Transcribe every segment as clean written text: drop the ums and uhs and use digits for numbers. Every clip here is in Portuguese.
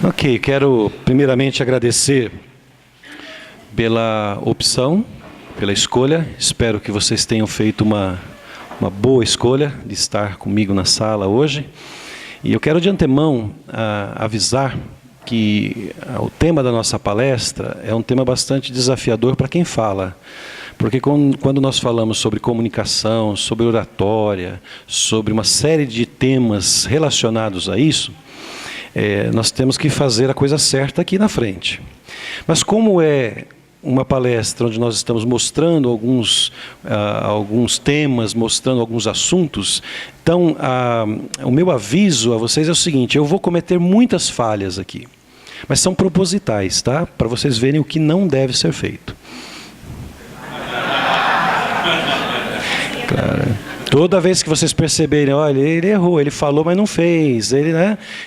Ok, quero primeiramente agradecer pela opção, pela escolha. Espero que vocês tenham feito uma boa escolha de estar comigo na sala hoje. E eu quero de antemão avisar que o tema da nossa palestra é um tema bastante desafiador para quem fala. Porque quando nós falamos sobre comunicação, sobre oratória, sobre uma série de temas relacionados a isso, nós temos que fazer a coisa certa aqui na frente. Mas como é uma palestra onde nós estamos mostrando alguns temas, mostrando alguns assuntos, então o meu aviso a vocês é o seguinte: eu vou cometer muitas falhas aqui, mas são propositais, tá? Para vocês verem o que não deve ser feito. Claro. Toda vez que vocês perceberem, olha, ele errou, ele falou, mas não fez,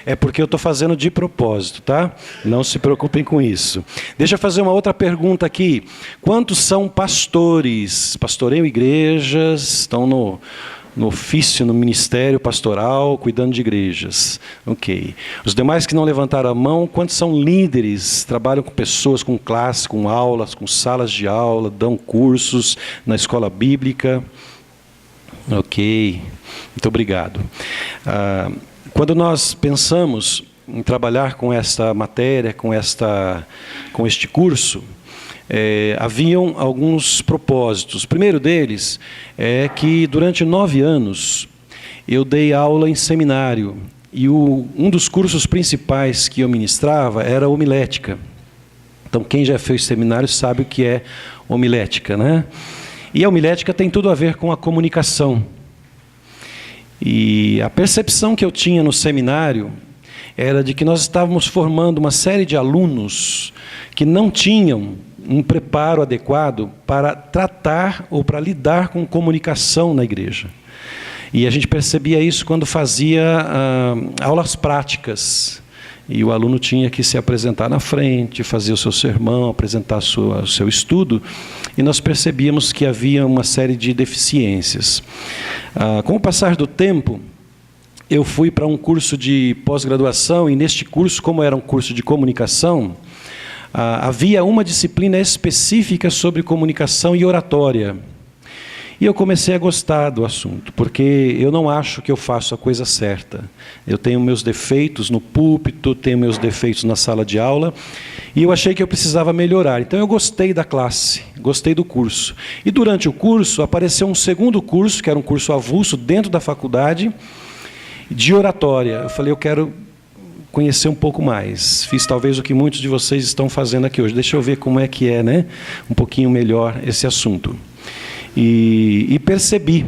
é porque eu estou fazendo de propósito, tá? Não se preocupem com isso. Deixa eu fazer uma outra pergunta aqui. Quantos são pastores? Pastoreiam igrejas, estão no ofício, no ministério pastoral, cuidando de igrejas. Ok. Os demais que não levantaram a mão, quantos são líderes? Trabalham com pessoas, com classes, com aulas, com salas de aula, dão cursos na escola bíblica. Ok, muito obrigado. Quando nós pensamos em trabalhar com esta matéria, com este curso, haviam alguns propósitos. O primeiro deles é que durante 9 anos eu dei aula em seminário e um dos cursos principais que eu ministrava era homilética. Então quem já fez seminário sabe o que é homilética, né? E a homilética tem tudo a ver com a comunicação. E a percepção que eu tinha no seminário era de que nós estávamos formando uma série de alunos que não tinham um preparo adequado para tratar ou para lidar com comunicação na igreja. E a gente percebia isso quando fazia aulas práticas. E o aluno tinha que se apresentar na frente, fazer o seu sermão, apresentar o seu estudo, e nós percebíamos que havia uma série de deficiências. Com o passar do tempo, eu fui para um curso de pós-graduação, e neste curso, como era um curso de comunicação, havia uma disciplina específica sobre comunicação e oratória. E eu comecei a gostar do assunto, porque eu não acho que eu faço a coisa certa. Eu tenho meus defeitos no púlpito, tenho meus defeitos na sala de aula, e eu achei que eu precisava melhorar. Então eu gostei da classe, gostei do curso. E durante o curso apareceu um segundo curso, que era um curso avulso dentro da faculdade, de oratória. Eu falei, eu quero conhecer um pouco mais. Fiz talvez o que muitos de vocês estão fazendo aqui hoje. Deixa eu ver como é que é, né? Um pouquinho melhor esse assunto. E percebi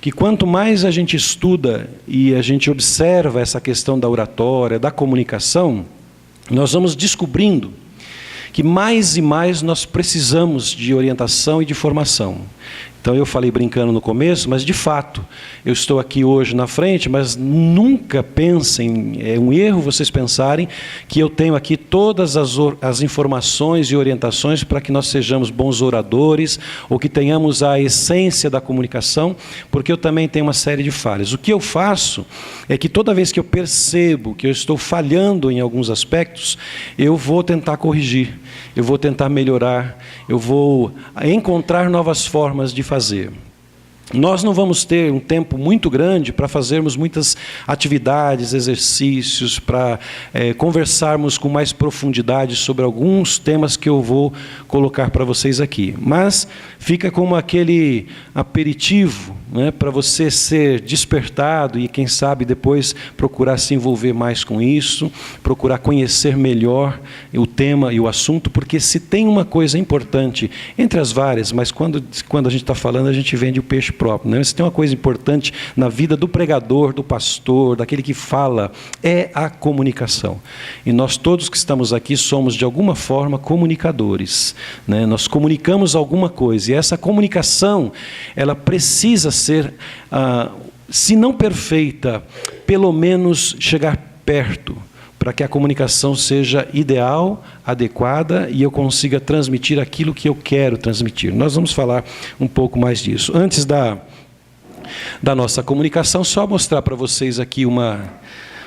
que quanto mais a gente estuda e a gente observa essa questão da oratória, da comunicação, nós vamos descobrindo que mais e mais nós precisamos de orientação e de formação. Então eu falei brincando no começo, mas de fato, eu estou aqui hoje na frente, mas nunca pensem, é um erro vocês pensarem que eu tenho aqui todas as informações e orientações para que nós sejamos bons oradores, ou que tenhamos a essência da comunicação, porque eu também tenho uma série de falhas. O que eu faço é que toda vez que eu percebo que eu estou falhando em alguns aspectos, eu vou tentar corrigir, eu vou tentar melhorar, eu vou encontrar novas formas de fazer. Nós não vamos ter um tempo muito grande para fazermos muitas atividades, exercícios, para conversarmos com mais profundidade sobre alguns temas que eu vou colocar para vocês aqui. Mas fica como aquele aperitivo, né, para você ser despertado e, quem sabe, depois procurar se envolver mais com isso, procurar conhecer melhor o tema e o assunto, porque se tem uma coisa importante, entre as várias, mas quando a gente está falando, a gente vende o peixe próprio, né? Se tem uma coisa importante na vida do pregador, do pastor, daquele que fala, é a comunicação. E nós todos que estamos aqui somos, de alguma forma, comunicadores, né? Nós comunicamos alguma coisa, e essa comunicação, ela precisa ser, se não perfeita, pelo menos chegar perto, para que a comunicação seja ideal, adequada, e eu consiga transmitir aquilo que eu quero transmitir. Nós vamos falar um pouco mais disso. Antes da nossa comunicação, só mostrar para vocês aqui uma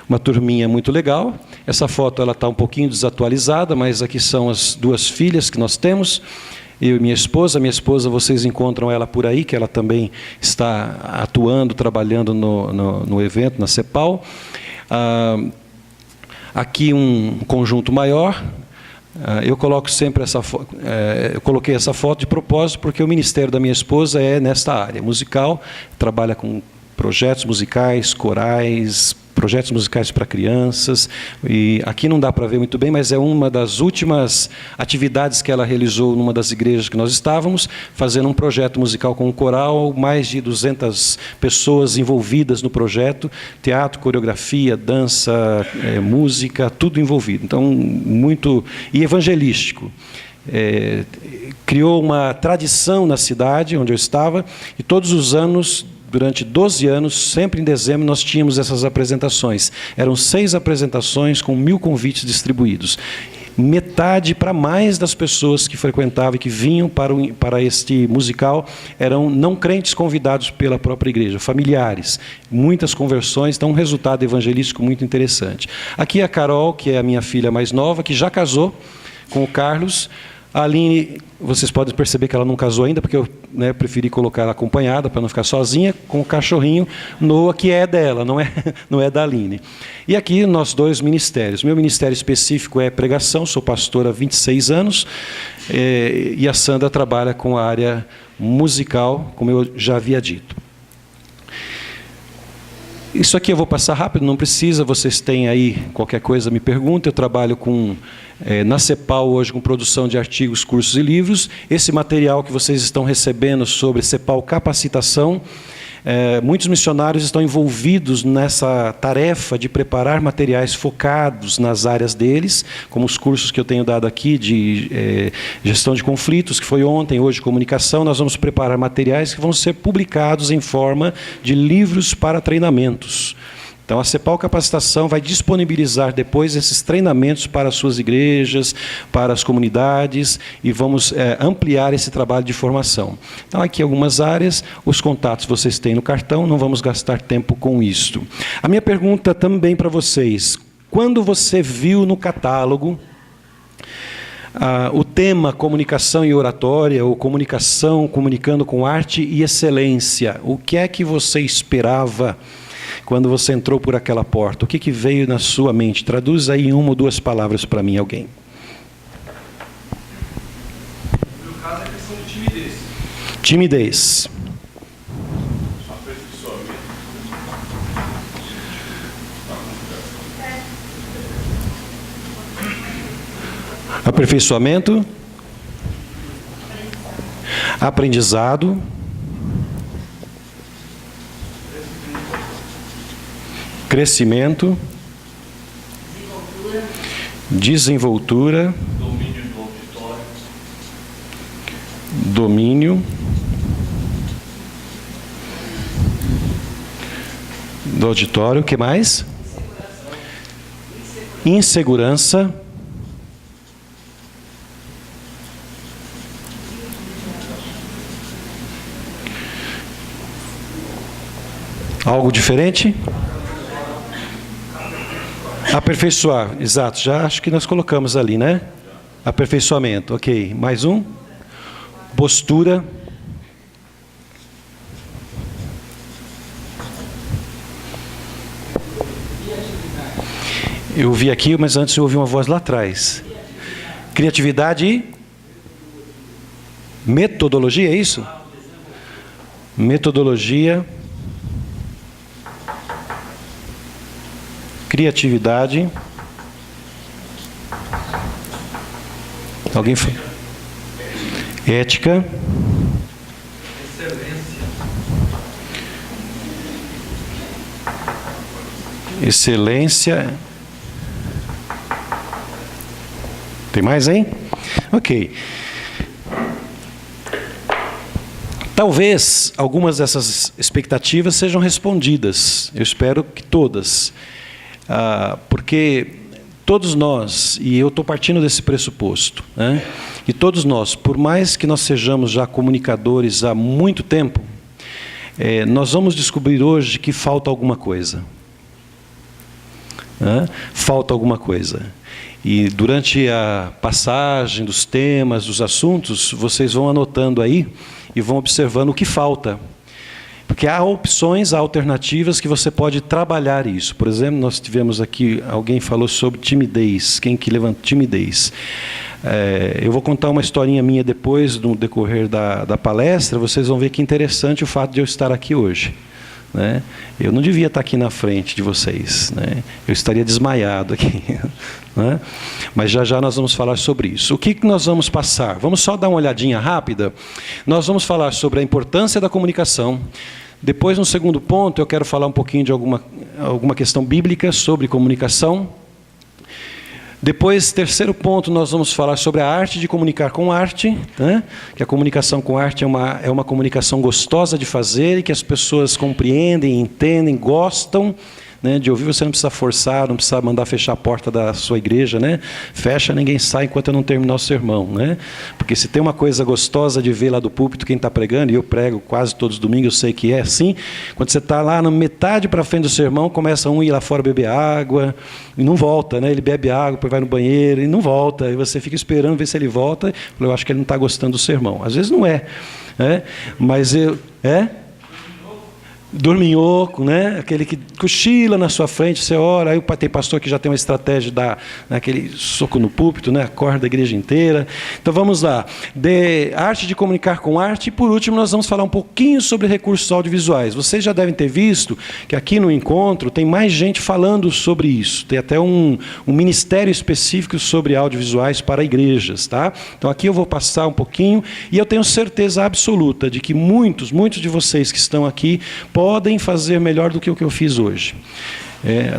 uma turminha muito legal. Essa foto ela está um pouquinho desatualizada, mas aqui são as duas filhas que nós temos, eu e minha esposa. Minha esposa, vocês encontram ela por aí, que ela também está atuando, trabalhando no evento, na CEPAL. Aqui um conjunto maior. Eu coloco sempre essa eu coloquei essa foto de propósito porque o ministério da minha esposa é nesta área musical, trabalha com projetos musicais, corais, projetos musicais para crianças, e aqui não dá para ver muito bem, mas é uma das últimas atividades que ela realizou numa das igrejas que nós estávamos, fazendo um projeto musical com um coral, mais de 200 pessoas envolvidas no projeto, teatro, coreografia, dança, música, tudo envolvido. Então, muito... e evangelístico. Criou uma tradição na cidade onde eu estava, e todos os anos, durante 12 anos, sempre em dezembro, nós tínhamos essas apresentações. Eram 6 apresentações com 1000 convites distribuídos. Metade para mais das pessoas que frequentavam e que vinham para este musical eram não crentes convidados pela própria igreja, familiares. Muitas conversões, então um resultado evangelístico muito interessante. Aqui a Carol, que é a minha filha mais nova, que já casou com o Carlos. A Aline, vocês podem perceber que ela não casou ainda, porque eu preferi colocar ela acompanhada, para não ficar sozinha, com o cachorrinho Noah, que é dela, não é da Aline. E aqui nós 2 ministérios. Meu ministério específico é pregação, sou pastor há 26 anos, e a Sandra trabalha com a área musical, como eu já havia dito. Isso aqui eu vou passar rápido, não precisa, vocês têm aí qualquer coisa, me pergunta. Eu trabalho na CEPAL hoje com produção de artigos, cursos e livros. Esse material que vocês estão recebendo sobre CEPAL Capacitação, muitos missionários estão envolvidos nessa tarefa de preparar materiais focados nas áreas deles, como os cursos que eu tenho dado aqui de gestão de conflitos, que foi ontem, hoje comunicação. Nós vamos preparar materiais que vão ser publicados em forma de livros para treinamentos. Então, a CEPAL Capacitação vai disponibilizar depois esses treinamentos para as suas igrejas, para as comunidades, e vamos ampliar esse trabalho de formação. Então, aqui algumas áreas, os contatos vocês têm no cartão, não vamos gastar tempo com isto. A minha pergunta também para vocês: quando você viu no catálogo o tema comunicação e oratória, ou comunicação, comunicando com arte e excelência, o que é que você esperava quando você entrou por aquela porta? O que veio na sua mente? Traduz aí em 1 ou 2 palavras para mim, alguém. No meu caso, é questão de timidez. Timidez. Aperfeiçoamento. Aprendizado. Crescimento, desenvoltura, domínio do auditório. O que mais? Insegurança. Algo diferente? Aperfeiçoar, exato, já acho que nós colocamos ali, né? Aperfeiçoamento, ok. Mais um? Postura. Eu vi aqui, mas antes eu ouvi uma voz lá atrás. Criatividade e metodologia, é isso? Metodologia. Criatividade. Alguém? Ética. Excelência. Tem mais, hein? Ok. Talvez algumas dessas expectativas sejam respondidas. Eu espero que todas. Porque todos nós, e eu estou partindo desse pressuposto, né? E todos nós, por mais que nós sejamos já comunicadores há muito tempo, nós vamos descobrir hoje que falta alguma coisa. né? Falta alguma coisa. E durante a passagem dos temas, dos assuntos, vocês vão anotando aí e vão observando o que falta. Porque há opções, há alternativas que você pode trabalhar isso. Por exemplo, nós tivemos aqui, alguém falou sobre timidez. Quem que levanta timidez? Eu vou contar uma historinha minha depois, no decorrer da palestra. Vocês vão ver que interessante o fato de eu estar aqui hoje, né? Eu não devia estar aqui na frente de vocês, né? Eu estaria desmaiado aqui, né? Mas já nós vamos falar sobre isso. O que nós vamos passar? Vamos só dar uma olhadinha rápida. Nós vamos falar sobre a importância da comunicação. Depois, no segundo ponto, eu quero falar um pouquinho de alguma questão bíblica sobre comunicação. Depois, terceiro ponto, nós vamos falar sobre a arte de comunicar com arte, né? Que a comunicação com arte é uma comunicação gostosa de fazer e que as pessoas compreendem, entendem, gostam, né, de ouvir. Você não precisa forçar, não precisa mandar fechar a porta da sua igreja, né? Fecha, ninguém sai enquanto eu não terminar o sermão, né? Porque se tem uma coisa gostosa de ver lá do púlpito quem está pregando, e eu prego quase todos os domingos, eu sei que é assim, quando você está lá na metade para frente do sermão, começa um a ir lá fora beber água, e não volta, né? Ele bebe água, depois vai no banheiro, e não volta, e você fica esperando ver se ele volta, eu acho que ele não está gostando do sermão. Às vezes não é, né? Mas dorminhoco, né? Aquele que cochila na sua frente, você ora, aí tem pastor que já tem uma estratégia de dar aquele soco no púlpito, né? Acorda a igreja inteira. Então vamos lá, arte de comunicar com arte, e por último nós vamos falar um pouquinho sobre recursos audiovisuais. Vocês já devem ter visto que aqui no encontro tem mais gente falando sobre isso, tem até um ministério específico sobre audiovisuais para igrejas, tá? Então aqui eu vou passar um pouquinho, e eu tenho certeza absoluta de que muitos de vocês que estão aqui podem fazer melhor do que o que eu fiz hoje.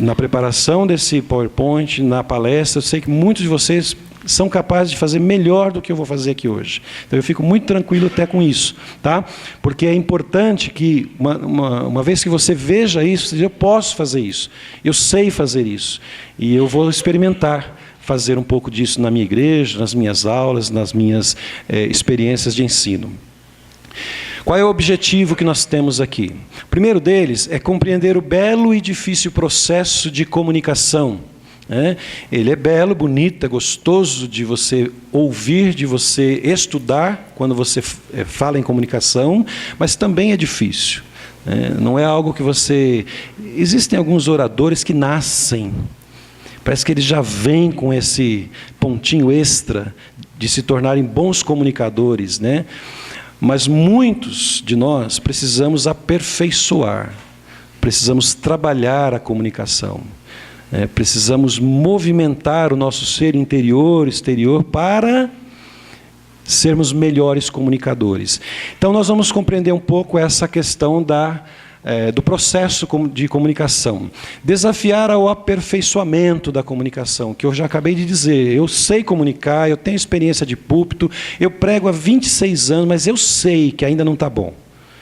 Na preparação desse PowerPoint, na palestra, eu sei que muitos de vocês são capazes de fazer melhor do que eu vou fazer aqui hoje. Então eu fico muito tranquilo até com isso, tá? Porque é importante que, uma vez que você veja isso, você diz, eu posso fazer isso, eu sei fazer isso, e eu vou experimentar fazer um pouco disso na minha igreja, nas minhas aulas, nas minhas experiências de ensino. Qual é o objetivo que nós temos aqui? O primeiro deles é compreender o belo e difícil processo de comunicação, né? Ele é belo, bonito, é gostoso de você ouvir, de você estudar quando você fala em comunicação, mas também é difícil, né? Não é algo que você... Existem alguns oradores que nascem, parece que eles já vêm com esse pontinho extra de se tornarem bons comunicadores, né? Mas muitos de nós precisamos aperfeiçoar, precisamos trabalhar a comunicação, precisamos movimentar o nosso ser interior, exterior, para sermos melhores comunicadores. Então nós vamos compreender um pouco essa questão do processo de comunicação. Desafiar ao aperfeiçoamento da comunicação, que eu já acabei de dizer. Eu sei comunicar, eu tenho experiência de púlpito, eu prego há 26 anos, mas eu sei que ainda não está bom.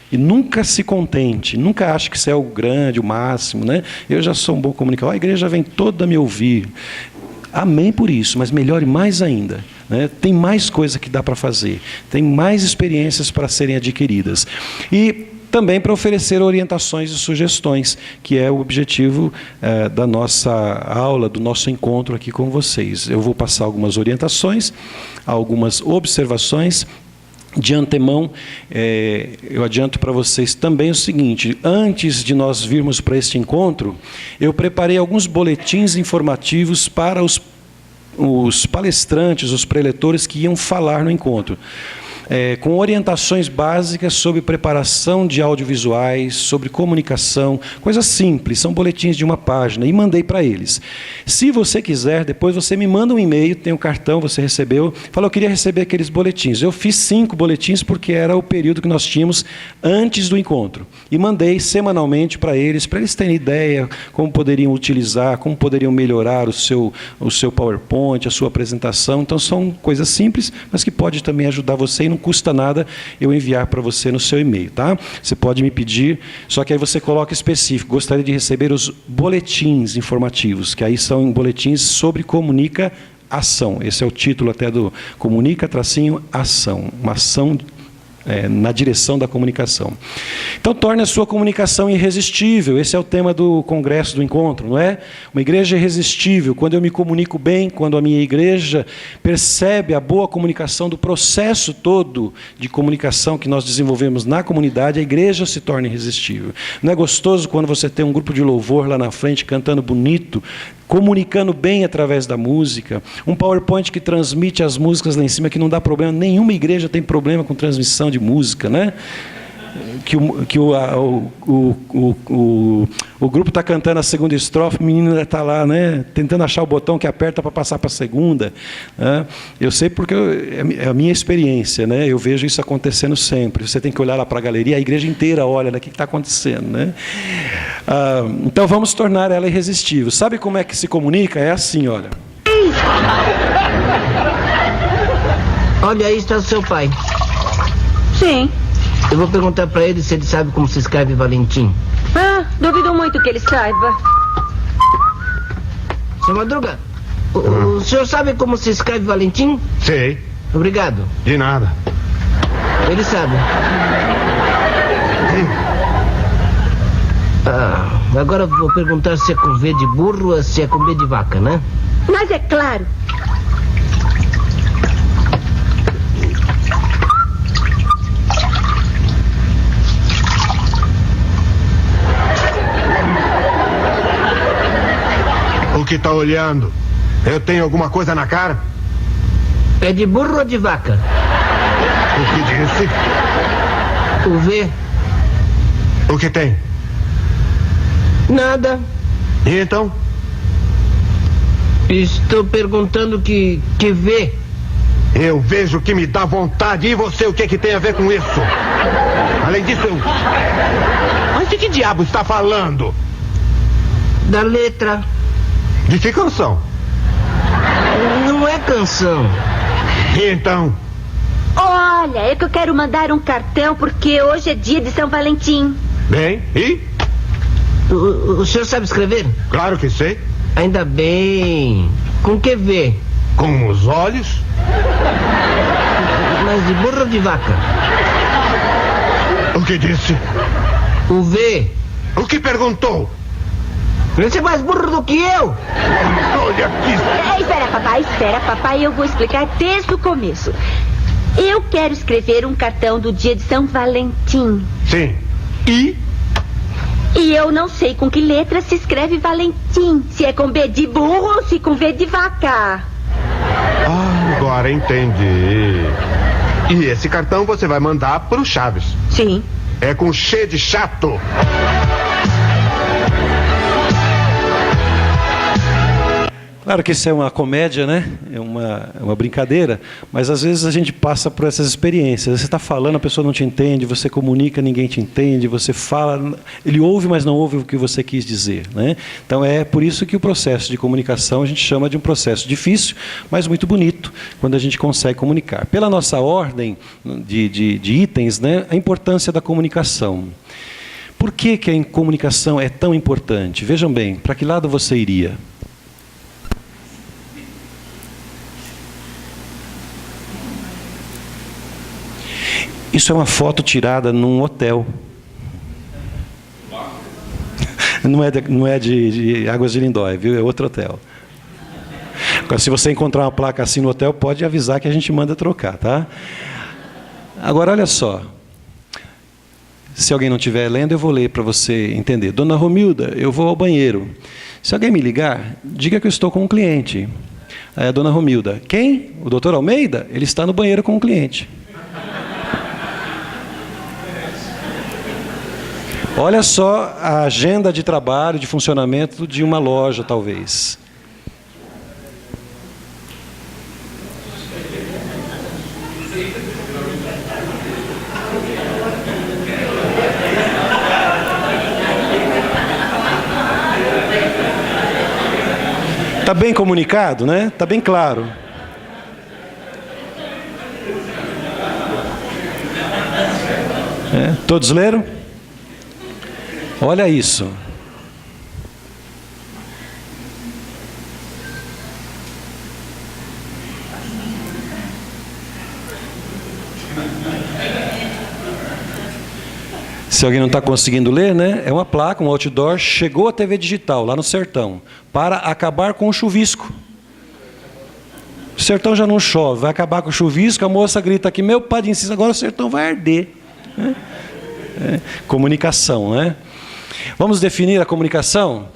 E nunca se contente, nunca ache que isso é o grande, o máximo, né? Eu já sou um bom comunicador, a igreja vem toda me ouvir. Amém por isso, mas melhore mais ainda, né? Tem mais coisa que dá para fazer, tem mais experiências para serem adquiridas. E também para oferecer orientações e sugestões, que é o objetivo da nossa aula, do nosso encontro aqui com vocês. Eu vou passar algumas orientações, algumas observações. De antemão, eu adianto para vocês também o seguinte: antes de nós virmos para este encontro, eu preparei alguns boletins informativos para os palestrantes, os preletores que iam falar no encontro. Com orientações básicas sobre preparação de audiovisuais, sobre comunicação, coisas simples, são boletins de uma página, e mandei para eles. Se você quiser, depois você me manda um e-mail, tem um cartão, você recebeu, falou, eu queria receber aqueles boletins. Eu fiz 5 boletins porque era o período que nós tínhamos antes do encontro, e mandei semanalmente para eles terem ideia como poderiam utilizar, como poderiam melhorar o seu PowerPoint, a sua apresentação. Então são coisas simples, mas que pode também ajudar você, e não custa nada eu enviar para você no seu e-mail, tá? Você pode me pedir, só que aí você coloca específico, gostaria de receber os boletins informativos, que aí são boletins sobre comunicação. Esse é o título até do Comunica-Ação, uma ação na direção da comunicação. Então, torne a sua comunicação irresistível. Esse é o tema do congresso, do encontro, não é? Uma igreja irresistível. Quando eu me comunico bem, quando a minha igreja percebe a boa comunicação do processo todo de comunicação que nós desenvolvemos na comunidade, a igreja se torna irresistível. Não é gostoso quando você tem um grupo de louvor lá na frente, cantando bonito, comunicando bem através da música, um PowerPoint que transmite as músicas lá em cima, que não dá problema, nenhuma igreja tem problema com transmissão de música, né? O grupo está cantando a segunda estrofe, o menino está lá, né, tentando achar o botão que aperta para passar para a segunda. Né? Eu sei porque é a minha experiência, né? Eu vejo isso acontecendo sempre. Você tem que olhar lá para a galeria, a igreja inteira olha, né, o que está acontecendo. Né? Então vamos tornar ela irresistível. Sabe como é que se comunica? É assim, olha. Olha, aí está o seu pai. Sim. Eu vou perguntar para ele se ele sabe como se escreve Valentim. Duvido muito que ele saiba. Seu Madruga, o senhor sabe como se escreve Valentim? Sei. Obrigado. De nada. Ele sabe. Agora eu vou perguntar se é com V de burro ou se é com B de vaca, né? Mas é claro. O que tá olhando? Eu tenho alguma coisa na cara? É de burro ou de vaca? O que disse? O V. O que tem? Nada. E então? Estou perguntando que V. Eu vejo que me dá vontade. E você, o que tem a ver com isso? Além disso, eu... Mas de que diabo está falando? Da letra. De que canção? Não é canção. E então? Olha, é que eu quero mandar um cartão porque hoje é dia de São Valentim. Bem, e? O senhor sabe escrever? Claro que sei. Ainda bem. Com que V? Com os olhos? Mas de burro ou de vaca? O que disse? O V. O que perguntou? Você é mais burro do que eu. Olha aqui. Espera, papai, eu vou explicar desde o começo. Eu quero escrever um cartão do dia de São Valentim. Sim. E? E eu não sei com que letra se escreve Valentim. Se é com B de burro ou se com V de vaca. Agora entendi. E esse cartão você vai mandar pro Chaves. Sim. É com X de chato. Claro que isso é uma comédia, né? É uma brincadeira, mas às vezes a gente passa por essas experiências. Você está falando, a pessoa não te entende, você comunica, ninguém te entende, você fala, ele ouve, mas não ouve o que você quis dizer. Né? Então é por isso que o processo de comunicação a gente chama de um processo difícil, mas muito bonito, quando a gente consegue comunicar. Pela nossa ordem de itens, né, a importância da comunicação. Por que a comunicação é tão importante? Vejam bem, para que lado você iria? Isso é uma foto tirada num hotel. Não é de Águas de Lindóia, viu? É outro hotel. Agora, se você encontrar uma placa assim no hotel, pode avisar que a gente manda trocar, tá? Agora, olha só. Se alguém não estiver lendo, eu vou ler para você entender. Dona Romilda, eu vou ao banheiro. Se alguém me ligar, diga que eu estou com um cliente. Aí a Dona Romilda, quem? O doutor Almeida? Ele está no banheiro com um cliente. Olha só a agenda de trabalho, de funcionamento de uma loja, talvez. Está bem comunicado, né? Está bem claro. Todos leram? Olha isso. Se alguém não está conseguindo ler, né? É uma placa, um outdoor, chegou a TV digital, lá no sertão, para acabar com o chuvisco. O sertão já não chove, vai acabar com o chuvisco, a moça grita aqui, meu pai insiste, agora o sertão vai arder. Comunicação, né? Vamos definir a comunicação?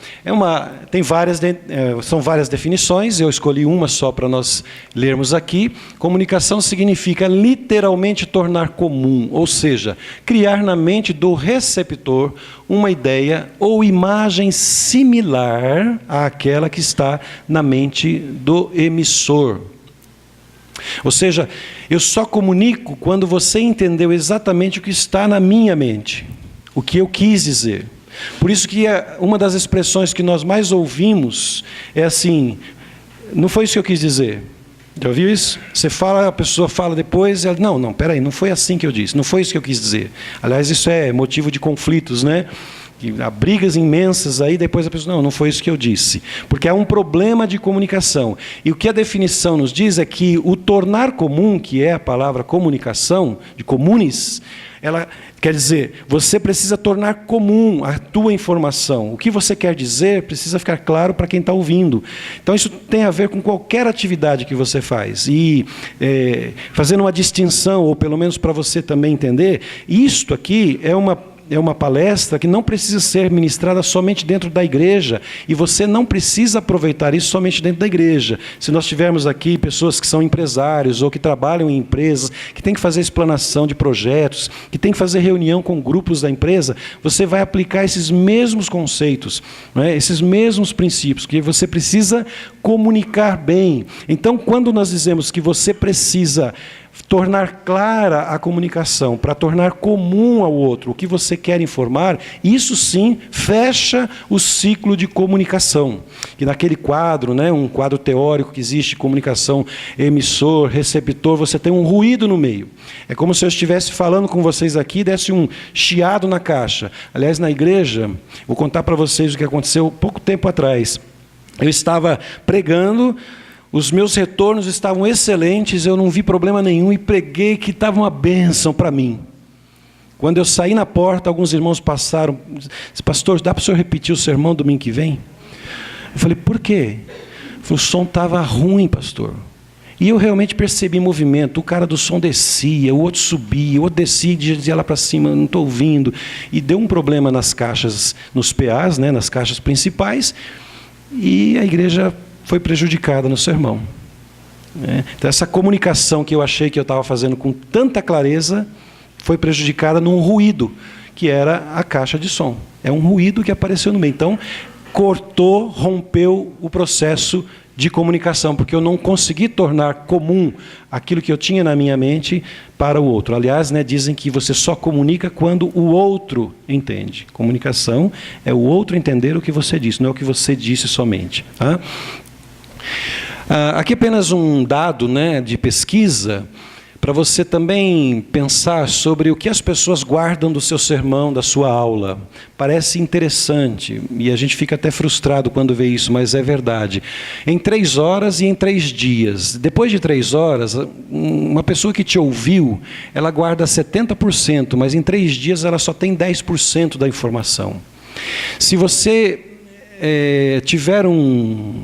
São várias definições, eu escolhi uma só para nós lermos aqui. Comunicação significa literalmente tornar comum, ou seja, criar na mente do receptor uma ideia ou imagem similar àquela que está na mente do emissor. Ou seja, eu só comunico quando você entendeu exatamente o que está na minha mente, o que eu quis dizer. Por isso que uma das expressões que nós mais ouvimos é assim, não foi isso que eu quis dizer. Já ouviu isso? Você fala, a pessoa fala depois, ela, não, peraí, não foi assim que eu disse, não foi isso que eu quis dizer. Aliás, isso é motivo de conflitos, né? Há brigas imensas aí, depois a pessoa, não foi isso que eu disse. Porque há um problema de comunicação. E o que a definição nos diz é que o tornar comum, que é a palavra comunicação, de comunes, ela quer dizer, você precisa tornar comum a tua informação. O que você quer dizer precisa ficar claro para quem está ouvindo. Então isso tem a ver com qualquer atividade que você faz. E fazendo uma distinção, ou pelo menos para você também entender, isto aqui é uma palestra que não precisa ser ministrada somente dentro da igreja, e você não precisa aproveitar isso somente dentro da igreja. Se nós tivermos aqui pessoas que são empresários ou que trabalham em empresas, que têm que fazer explanação de projetos, que têm que fazer reunião com grupos da empresa, você vai aplicar esses mesmos conceitos, né? Esses mesmos princípios, que você precisa comunicar bem. Então, quando nós dizemos que você precisa tornar clara a comunicação, para tornar comum ao outro o que você quer informar, isso sim fecha o ciclo de comunicação. E naquele quadro, né, um quadro teórico que existe, comunicação, emissor, receptor, você tem um ruído no meio. É como se eu estivesse falando com vocês aqui e desse um chiado na caixa. Aliás, na igreja, vou contar para vocês o que aconteceu pouco tempo atrás. Eu estava pregando, os meus retornos estavam excelentes, eu não vi problema nenhum e preguei que estava uma bênção para mim. Quando eu saí na porta, alguns irmãos passaram, disse, pastor, dá para o senhor repetir o sermão domingo que vem? Eu falei, por quê? O som estava ruim, pastor. E eu realmente percebi movimento, o cara do som descia, o outro subia, o outro descia e dizia lá para cima, não estou ouvindo. E deu um problema nas caixas, nos PAs, né, nas caixas principais, e a igreja foi prejudicada no sermão. Então essa comunicação que eu achei que eu estava fazendo com tanta clareza, foi prejudicada num ruído, que era a caixa de som. É um ruído que apareceu no meio. Então, cortou, rompeu o processo de comunicação, porque eu não consegui tornar comum aquilo que eu tinha na minha mente para o outro. Aliás, né, dizem que você só comunica quando o outro entende. Comunicação é o outro entender o que você disse, não é o que você disse somente. Tá? Aqui apenas um dado, né, de pesquisa, para você também pensar sobre o que as pessoas guardam do seu sermão, da sua aula. Parece interessante, e a gente fica até frustrado quando vê isso, mas é verdade. Em 3 horas e em 3 dias. Depois de 3 horas, uma pessoa que te ouviu, ela guarda 70%, mas em 3 dias ela só tem 10% da informação. Se você tiver um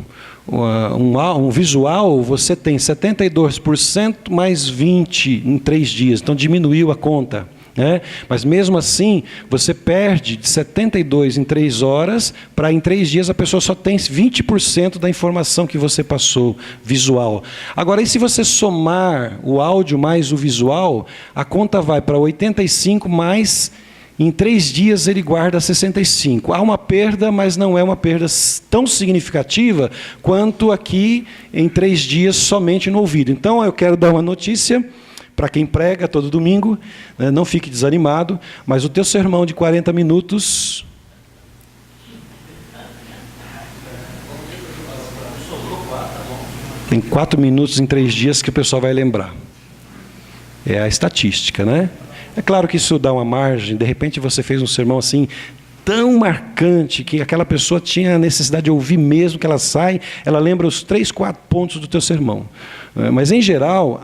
visual, você tem 72% mais 20% em 3 dias, então diminuiu a conta, né? Mas mesmo assim, você perde de 72 em 3 horas, para em 3 dias a pessoa só tem 20% da informação que você passou, visual. Agora, e se você somar o áudio mais o visual, a conta vai para 85 mais... Em 3 dias ele guarda 65. Há uma perda, mas não é uma perda tão significativa quanto aqui em 3 dias somente no ouvido. Então eu quero dar uma notícia para quem prega todo domingo, né, não fique desanimado, mas o teu sermão de 40 minutos... Tem 4 minutos em 3 dias que o pessoal vai lembrar. É a estatística, né? É claro que isso dá uma margem, de repente você fez um sermão assim, tão marcante, que aquela pessoa tinha a necessidade de ouvir mesmo, que ela sai, ela lembra os 3, 4 pontos do teu sermão. Mas, em geral,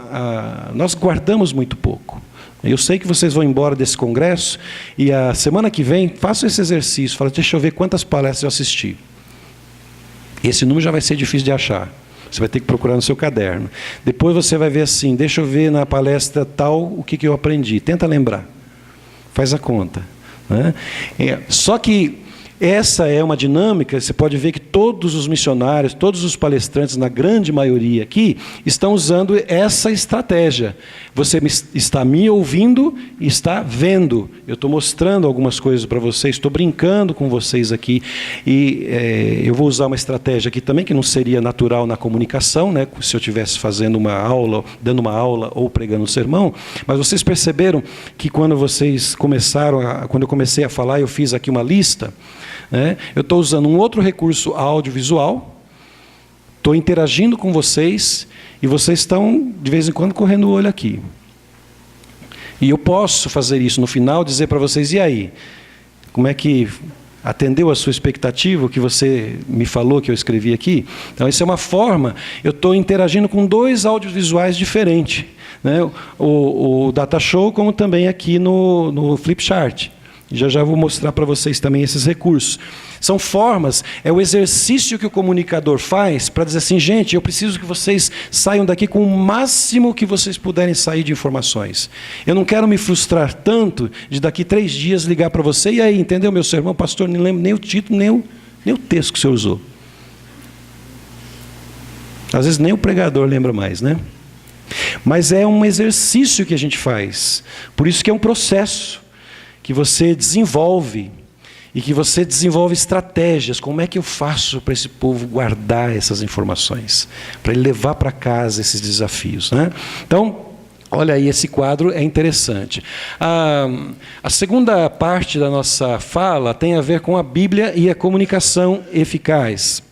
nós guardamos muito pouco. Eu sei que vocês vão embora desse congresso e a semana que vem, façam esse exercício. Fala, deixa eu ver quantas palestras eu assisti. Esse número já vai ser difícil de achar. Você vai ter que procurar no seu caderno. Depois você vai ver assim, deixa eu ver na palestra tal o que eu aprendi. Tenta lembrar. Faz a conta. Né? Só que essa é uma dinâmica, você pode ver que todos os missionários, todos os palestrantes, na grande maioria aqui, estão usando essa estratégia. Você está me ouvindo e está vendo. Eu estou mostrando algumas coisas para vocês, estou brincando com vocês aqui. E eu vou usar uma estratégia aqui também, que não seria natural na comunicação, né? Se eu estivesse fazendo uma aula, dando uma aula ou pregando um sermão. Mas vocês perceberam que quando vocês quando eu comecei a falar, eu fiz aqui uma lista. Eu estou usando um outro recurso audiovisual, estou interagindo com vocês e vocês estão, de vez em quando, correndo o olho aqui. E eu posso fazer isso no final, dizer para vocês, e aí? Como é que atendeu a sua expectativa, o que você me falou, que eu escrevi aqui? Então, essa é uma forma, eu estou interagindo com 2 audiovisuais diferentes. Né? O Data Show, como também aqui no Flipchart. Já vou mostrar para vocês também esses recursos. São formas, é o exercício que o comunicador faz para dizer assim, gente, eu preciso que vocês saiam daqui com o máximo que vocês puderem sair de informações. Eu não quero me frustrar tanto de daqui 3 dias ligar para você, e aí, entendeu meu sermão? Pastor, não lembro nem o título, nem o texto que o senhor usou. Às vezes nem o pregador lembra mais, né? Mas é um exercício que a gente faz. Por isso que é um processo que você desenvolve, e que você desenvolve estratégias. Como é que eu faço para esse povo guardar essas informações? Para ele levar para casa esses desafios, né? Então, olha aí, esse quadro é interessante. A segunda parte da nossa fala tem a ver com a Bíblia e a comunicação eficaz.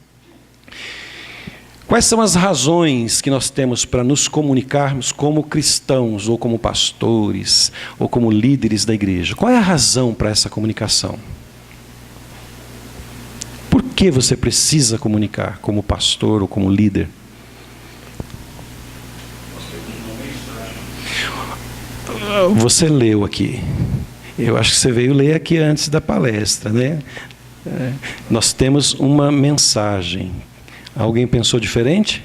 Quais são as razões que nós temos para nos comunicarmos como cristãos, ou como pastores, ou como líderes da igreja? Qual é a razão para essa comunicação? Por que você precisa comunicar como pastor ou como líder? Você leu aqui. Eu acho que você veio ler aqui antes da palestra, né? Nós temos uma mensagem. Alguém pensou diferente?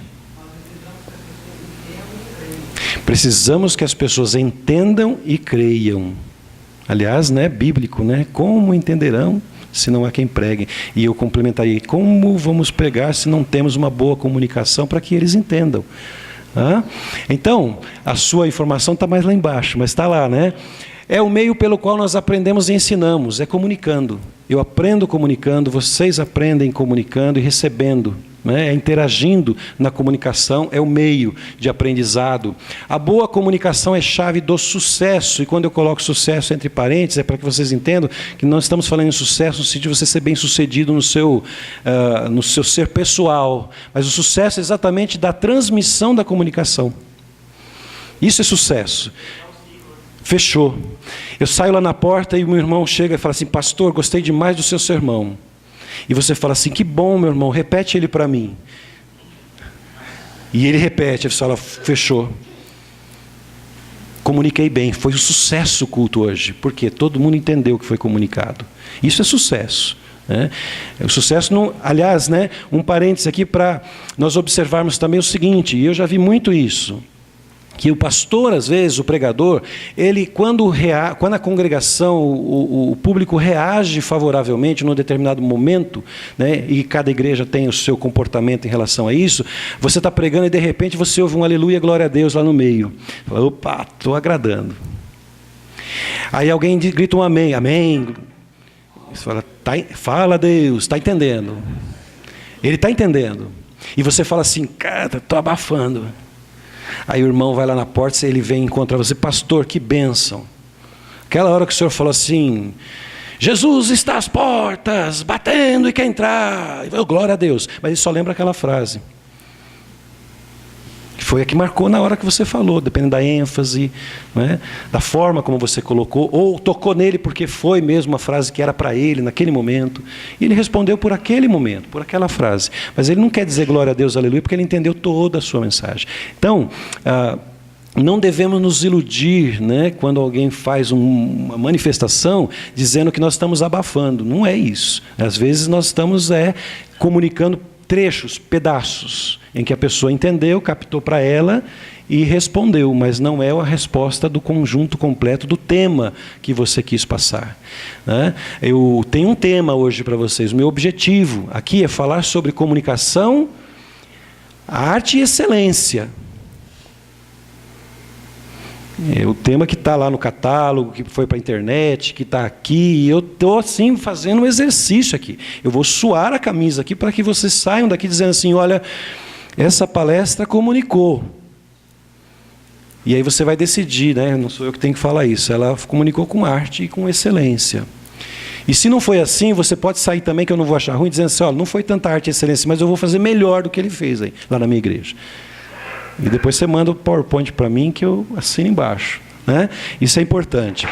Precisamos que as pessoas entendam e creiam. Aliás, né, bíblico, né? Como entenderão se não há quem pregue? E eu complementaria, como vamos pregar se não temos uma boa comunicação para que eles entendam? Então, a sua informação está mais lá embaixo, mas está lá, né? É o meio pelo qual nós aprendemos e ensinamos, é comunicando. Eu aprendo comunicando, vocês aprendem comunicando e recebendo. É interagindo na comunicação, é o meio de aprendizado. A boa comunicação é chave do sucesso, e quando eu coloco sucesso entre parênteses, é para que vocês entendam que não estamos falando em sucesso no sentido de você ser bem sucedido no seu ser pessoal, mas o sucesso é exatamente da transmissão da comunicação. Isso é sucesso. Fechou. Eu saio lá na porta e o meu irmão chega e fala assim, pastor, gostei demais do seu sermão. E você fala assim, que bom, meu irmão, repete ele para mim. E ele repete, você fala, fechou. Comuniquei bem, foi um sucesso o culto hoje. Por quê? Todo mundo entendeu o que foi comunicado. Isso é sucesso. Né? O sucesso, não, aliás, né, um parênteses aqui para nós observarmos também o seguinte, e eu já vi muito isso. Que o pastor, às vezes, o pregador, ele, quando a congregação, o público reage favoravelmente num determinado momento, né, e cada igreja tem o seu comportamento em relação a isso, você está pregando e de repente você ouve um aleluia, glória a Deus lá no meio. Fala, opa, estou agradando. Aí alguém grita um amém, amém. Você fala, fala Deus, está entendendo. Ele está entendendo. E você fala assim, cara, estou abafando. Aí o irmão vai lá na porta, ele vem e encontra você, pastor, que bênção. Aquela hora que o senhor falou assim, Jesus está às portas, batendo e quer entrar. Eu, glória a Deus. Mas ele só lembra aquela frase. Foi a que marcou na hora que você falou, dependendo da ênfase, né, da forma como você colocou, ou tocou nele porque foi mesmo uma frase que era para ele naquele momento. E ele respondeu por aquele momento, por aquela frase. Mas ele não quer dizer glória a Deus, aleluia, porque ele entendeu toda a sua mensagem. Então, não devemos nos iludir, né, quando alguém faz uma manifestação dizendo que nós estamos abafando. Não é isso. Às vezes nós estamos comunicando trechos, pedaços, em que a pessoa entendeu, captou para ela e respondeu, mas não é a resposta do conjunto completo do tema que você quis passar, né? Eu tenho um tema hoje para vocês. O meu objetivo aqui é falar sobre comunicação, arte e excelência. É o tema que está lá no catálogo, que foi para a internet, que está aqui, e eu estou assim fazendo um exercício aqui. Eu vou suar a camisa aqui para que vocês saiam daqui dizendo assim, olha, essa palestra comunicou. E aí você vai decidir, né? Não sou eu que tenho que falar isso, ela comunicou com arte e com excelência. E se não foi assim, você pode sair também, que eu não vou achar ruim, dizendo assim, olha, não foi tanta arte e excelência, mas eu vou fazer melhor do que ele fez aí, lá na minha igreja. E depois você manda o PowerPoint para mim que eu assino embaixo, né? Isso é importante.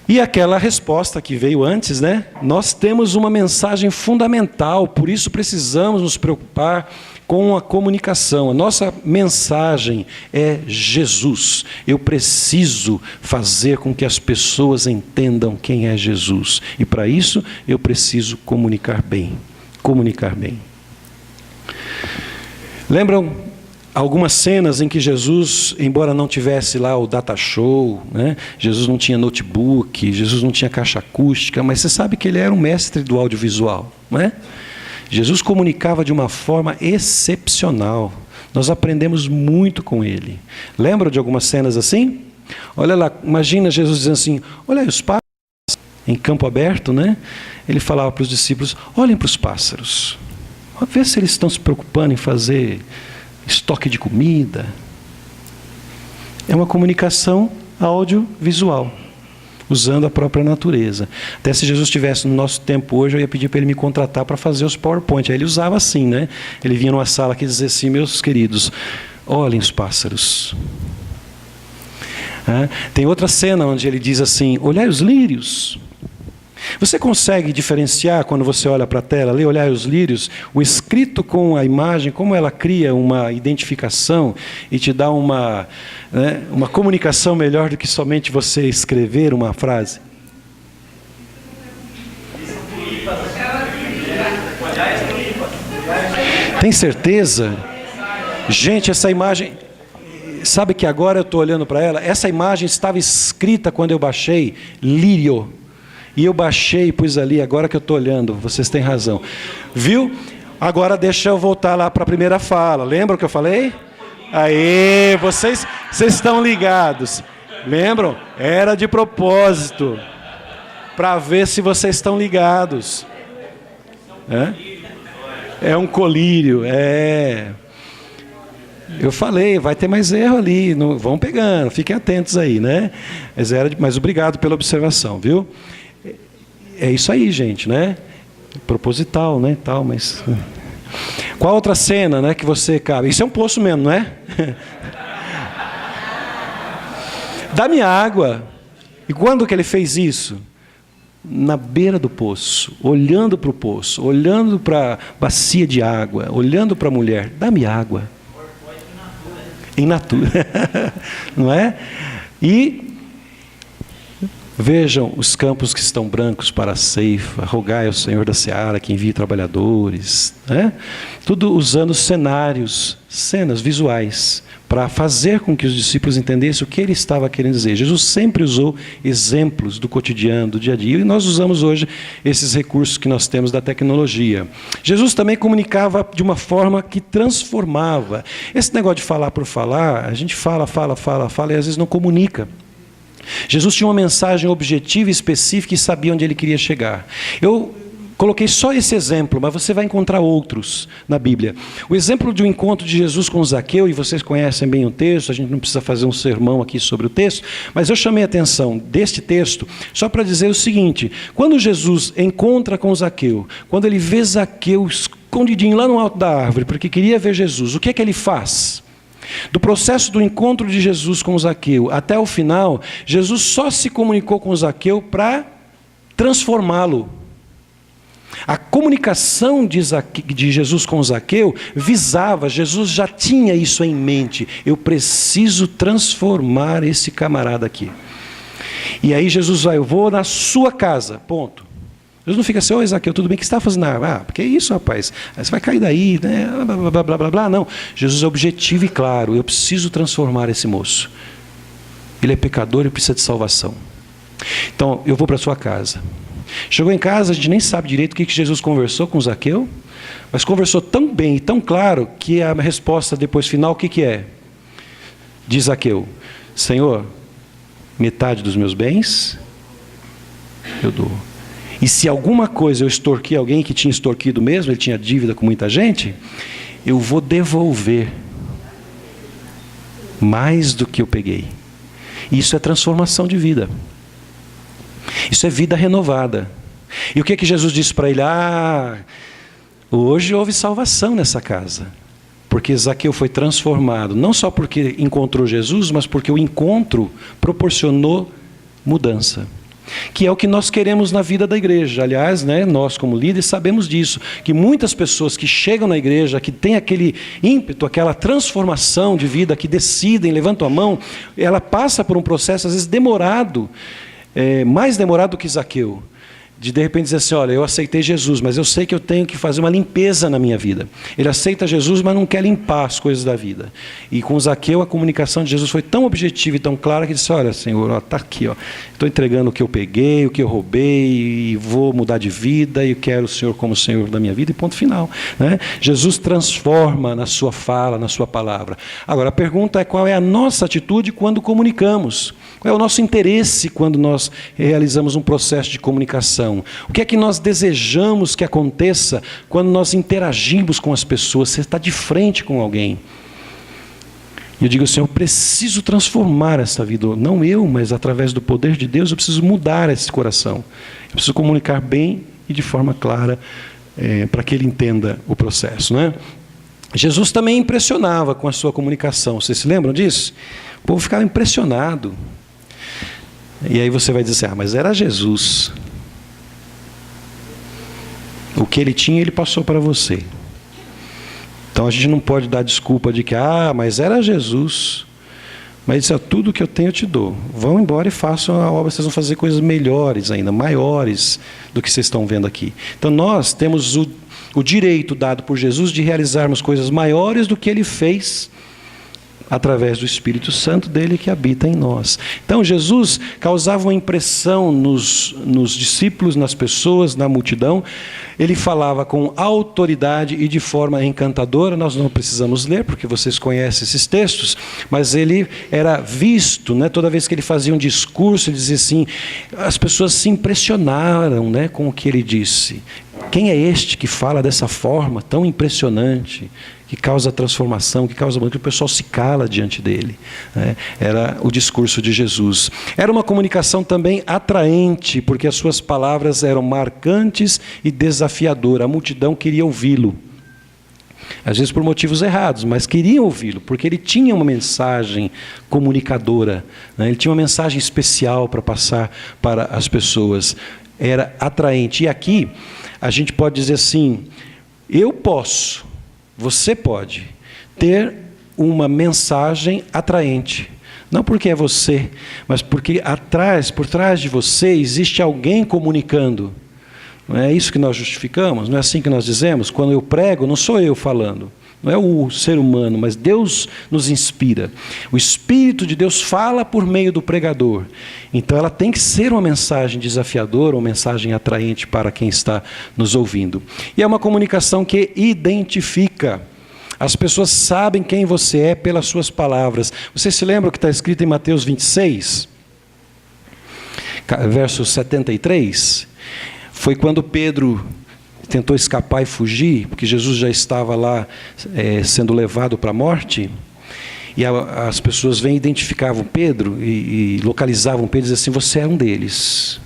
E aquela resposta que veio antes, né? Nós temos uma mensagem fundamental, por isso precisamos nos preocupar com a comunicação. A nossa mensagem é Jesus. Eu preciso fazer com que as pessoas entendam quem é Jesus. E para isso eu preciso comunicar bem. Comunicar bem. Lembram algumas cenas em que Jesus, embora não tivesse lá o data show, né? Jesus não tinha notebook, Jesus não tinha caixa acústica, mas você sabe que ele era um mestre do audiovisual, não é? Jesus comunicava de uma forma excepcional. Nós aprendemos muito com ele. Lembram de algumas cenas assim? Olha lá, imagina Jesus dizendo assim, olha aí os pássaros em campo aberto, né? Ele falava para os discípulos, olhem para os pássaros, vê se eles estão se preocupando em fazer estoque de comida. É uma comunicação audiovisual, usando a própria natureza. Até se Jesus estivesse no nosso tempo hoje, eu ia pedir para ele me contratar para fazer os PowerPoint. Aí ele usava assim, né? Ele vinha numa sala que dizia assim, meus queridos, olhem os pássaros. Tem outra cena onde ele diz assim, olhai os lírios. Você consegue diferenciar, quando você olha para a tela, olhar os lírios, o escrito com a imagem, como ela cria uma identificação e te dá uma comunicação melhor do que somente você escrever uma frase? Tem certeza? Gente, essa imagem... Sabe que agora eu estou olhando para ela? Essa imagem estava escrita quando eu baixei, lírio. E eu baixei e pus ali, agora que eu estou olhando, vocês têm razão. Viu? Agora deixa eu voltar lá para a primeira fala. Lembram o que eu falei? Aê, vocês estão ligados. Lembram? Era de propósito. Para ver se vocês estão ligados. É um colírio, Eu falei, vai ter mais erro ali, não, vão pegando, fiquem atentos aí, né? Mas obrigado pela observação, viu? É isso aí, gente, né? Proposital, né? Tal, mas... Qual outra cena, né, que você cabe? Isso é um poço mesmo, não é? Dá-me água. E quando que ele fez isso? Na beira do poço, olhando para o poço, olhando para a bacia de água, olhando para a mulher. Dá-me água. Em natura. Não é? E... vejam os campos que estão brancos para a ceifa, rogai ao Senhor da Seara que envie trabalhadores, né? Tudo usando cenários, cenas visuais, para fazer com que os discípulos entendessem o que ele estava querendo dizer. Jesus sempre usou exemplos do cotidiano, do dia a dia, e nós usamos hoje esses recursos que nós temos da tecnologia. Jesus também comunicava de uma forma que transformava. Esse negócio de falar por falar, a gente fala e às vezes não comunica. Jesus tinha uma mensagem objetiva e específica e sabia onde ele queria chegar. Eu coloquei só esse exemplo, mas você vai encontrar outros na Bíblia. O exemplo de um encontro de Jesus com Zaqueu, e vocês conhecem bem o texto, a gente não precisa fazer um sermão aqui sobre o texto, mas eu chamei a atenção deste texto só para dizer o seguinte: quando Jesus encontra com Zaqueu, quando ele vê Zaqueu escondidinho lá no alto da árvore, porque queria ver Jesus, o que é que ele faz? Do processo do encontro de Jesus com Zaqueu até o final, Jesus só se comunicou com Zaqueu para transformá-lo. A comunicação de Jesus com Zaqueu visava, Jesus já tinha isso em mente. Eu preciso transformar esse camarada aqui. E aí Jesus vai, eu vou na sua casa, ponto. Jesus não fica assim, oi Zaqueu, tudo bem, o que você está fazendo? Porque é isso, rapaz, você vai cair daí, né? Blá, blá, blá, blá, blá. Não, Jesus é objetivo e claro, eu preciso transformar esse moço. Ele é pecador e precisa de salvação. Então, eu vou para a sua casa. Chegou em casa, a gente nem sabe direito o que Jesus conversou com Zaqueu, mas conversou tão bem e tão claro que a resposta depois final, o que é? Diz Zaqueu, Senhor, metade dos meus bens eu dou. E se alguma coisa eu extorqui alguém que tinha extorquido mesmo, ele tinha dívida com muita gente, eu vou devolver mais do que eu peguei. Isso é transformação de vida. Isso é vida renovada. E o que Jesus disse para ele? Hoje houve salvação nessa casa. Porque Zaqueu foi transformado, não só porque encontrou Jesus, mas porque o encontro proporcionou mudança. Que é o que nós queremos na vida da igreja. Aliás, né, nós como líderes sabemos disso, que muitas pessoas que chegam na igreja, que têm aquele ímpeto, aquela transformação de vida, que decidem, levantam a mão, ela passa por um processo às vezes demorado, mais demorado que Zaqueu, de repente dizer assim, olha, eu aceitei Jesus, mas eu sei que eu tenho que fazer uma limpeza na minha vida. Ele aceita Jesus, mas não quer limpar as coisas da vida. E com Zaqueu, a comunicação de Jesus foi tão objetiva e tão clara que disse, olha, Senhor, está aqui, estou entregando o que eu peguei, o que eu roubei, e vou mudar de vida, e quero o Senhor como Senhor da minha vida, e ponto final. Né? Jesus transforma na sua fala, na sua palavra. Agora, a pergunta é qual é a nossa atitude quando comunicamos? Qual é o nosso interesse quando nós realizamos um processo de comunicação? O que é que nós desejamos que aconteça quando nós interagimos com as pessoas? Você está de frente com alguém. E eu digo assim, eu preciso transformar essa vida. Não eu, mas através do poder de Deus, eu preciso mudar esse coração. Eu preciso comunicar bem e de forma clara para que ele entenda o processo. Né? Jesus também impressionava com a sua comunicação. Vocês se lembram disso? O povo ficava impressionado. E aí você vai dizer assim, mas era Jesus. O que ele tinha, ele passou para você. Então a gente não pode dar desculpa de que, mas era Jesus. Mas isso é tudo que eu tenho, eu te dou. Vão embora e façam a obra, vocês vão fazer coisas melhores ainda, maiores do que vocês estão vendo aqui. Então nós temos o direito dado por Jesus de realizarmos coisas maiores do que ele fez, através do Espírito Santo dele que habita em nós. Então Jesus causava uma impressão nos discípulos, nas pessoas, na multidão. Ele falava com autoridade e de forma encantadora. Nós não precisamos ler, porque vocês conhecem esses textos, mas ele era visto, né? Toda vez que ele fazia um discurso, ele dizia assim, as pessoas se impressionaram, né, com o que ele disse. Quem é este que fala dessa forma tão impressionante, que causa transformação, que causa que o pessoal se cala diante dele? Né? Era o discurso de Jesus. Era uma comunicação também atraente, porque as suas palavras eram marcantes e desafiadoras. A multidão queria ouvi-lo. Às vezes por motivos errados, mas queriam ouvi-lo, porque ele tinha uma mensagem comunicadora, né? Ele tinha uma mensagem especial para passar para as pessoas. Era atraente. E aqui a gente pode dizer assim, eu posso, você pode ter uma mensagem atraente. Não porque é você, mas porque por trás de você existe alguém comunicando. Não é isso que nós justificamos? Não é assim que nós dizemos? Quando eu prego, não sou eu falando. Não é o ser humano, mas Deus nos inspira. O Espírito de Deus fala por meio do pregador. Então ela tem que ser uma mensagem desafiadora, uma mensagem atraente para quem está nos ouvindo. E é uma comunicação que identifica. As pessoas sabem quem você é pelas suas palavras. Você se lembra o que está escrito em Mateus 26? Verso 73? Foi quando Pedro tentou escapar e fugir, porque Jesus já estava lá sendo levado para a morte, e as pessoas vêm e identificavam Pedro e localizavam Pedro e diziam assim, você é um deles.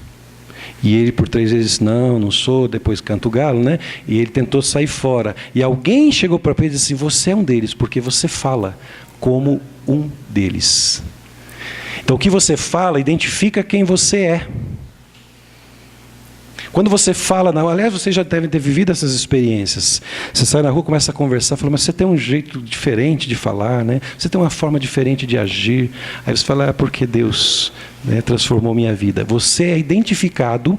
E ele por 3 vezes disse, não sou, depois canta o galo, né? E ele tentou sair fora. E alguém chegou para Pedro e disse assim, você é um deles, porque você fala como um deles. Então o que você fala identifica quem você é. Quando você fala, aliás, vocês já devem ter vivido essas experiências. Você sai na rua, começa a conversar, fala, mas você tem um jeito diferente de falar, né? Você tem uma forma diferente de agir. Aí você fala, porque Deus, né, transformou minha vida. Você é identificado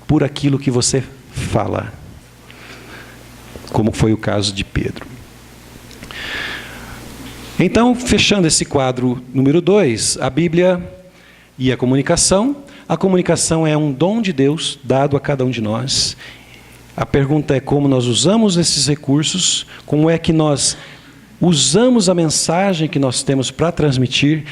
por aquilo que você fala, como foi o caso de Pedro. Então, fechando esse quadro número 2, a Bíblia e a comunicação. A comunicação é um dom de Deus dado a cada um de nós. A pergunta é como nós usamos esses recursos, como é que nós usamos a mensagem que nós temos para transmitir,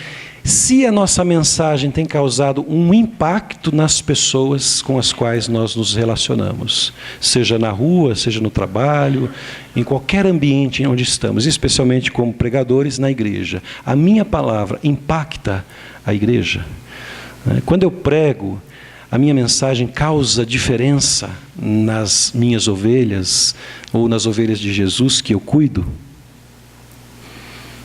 se a nossa mensagem tem causado um impacto nas pessoas com as quais nós nos relacionamos, seja na rua, seja no trabalho, em qualquer ambiente onde estamos, especialmente como pregadores na igreja. A minha palavra impacta a igreja. Quando eu prego, a minha mensagem causa diferença nas minhas ovelhas ou nas ovelhas de Jesus que eu cuido?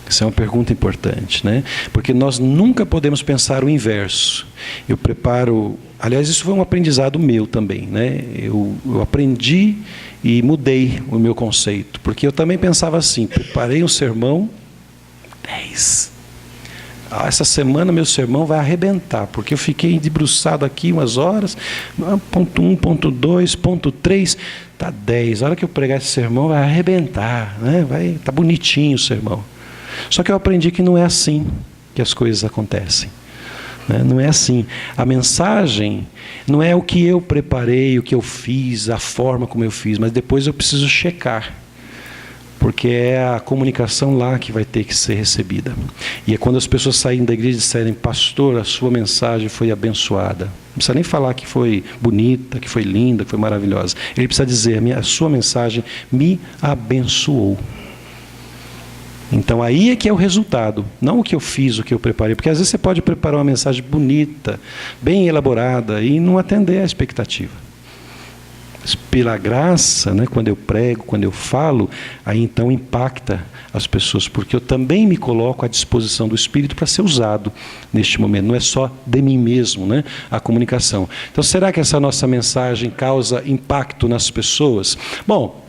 Essa é uma pergunta importante, né? Porque nós nunca podemos pensar o inverso. Eu preparo... Aliás, isso foi um aprendizado meu também, né? Eu aprendi e mudei o meu conceito. Porque eu também pensava assim, preparei um sermão, 10. Essa semana meu sermão vai arrebentar, porque eu fiquei debruçado aqui umas horas, ponto 1, ponto 2, ponto 3, está 10. A hora que eu pregar esse sermão vai arrebentar, né? Tá bonitinho o sermão. Só que eu aprendi que não é assim que as coisas acontecem. Né? Não é assim. A mensagem não é o que eu preparei, o que eu fiz, a forma como eu fiz, mas depois eu preciso checar. Porque é a comunicação lá que vai ter que ser recebida. E é quando as pessoas saírem da igreja e disserem, pastor, a sua mensagem foi abençoada. Não precisa nem falar que foi bonita, que foi linda, que foi maravilhosa. Ele precisa dizer, a sua mensagem me abençoou. Então aí é que é o resultado, não o que eu fiz, o que eu preparei. Porque às vezes você pode preparar uma mensagem bonita, bem elaborada, e não atender à expectativa. Pela graça, né, quando eu prego, quando eu falo, aí então impacta as pessoas, porque eu também me coloco à disposição do Espírito para ser usado neste momento. Não é só de mim mesmo, né, a comunicação. Então, será que essa nossa mensagem causa impacto nas pessoas? Bom,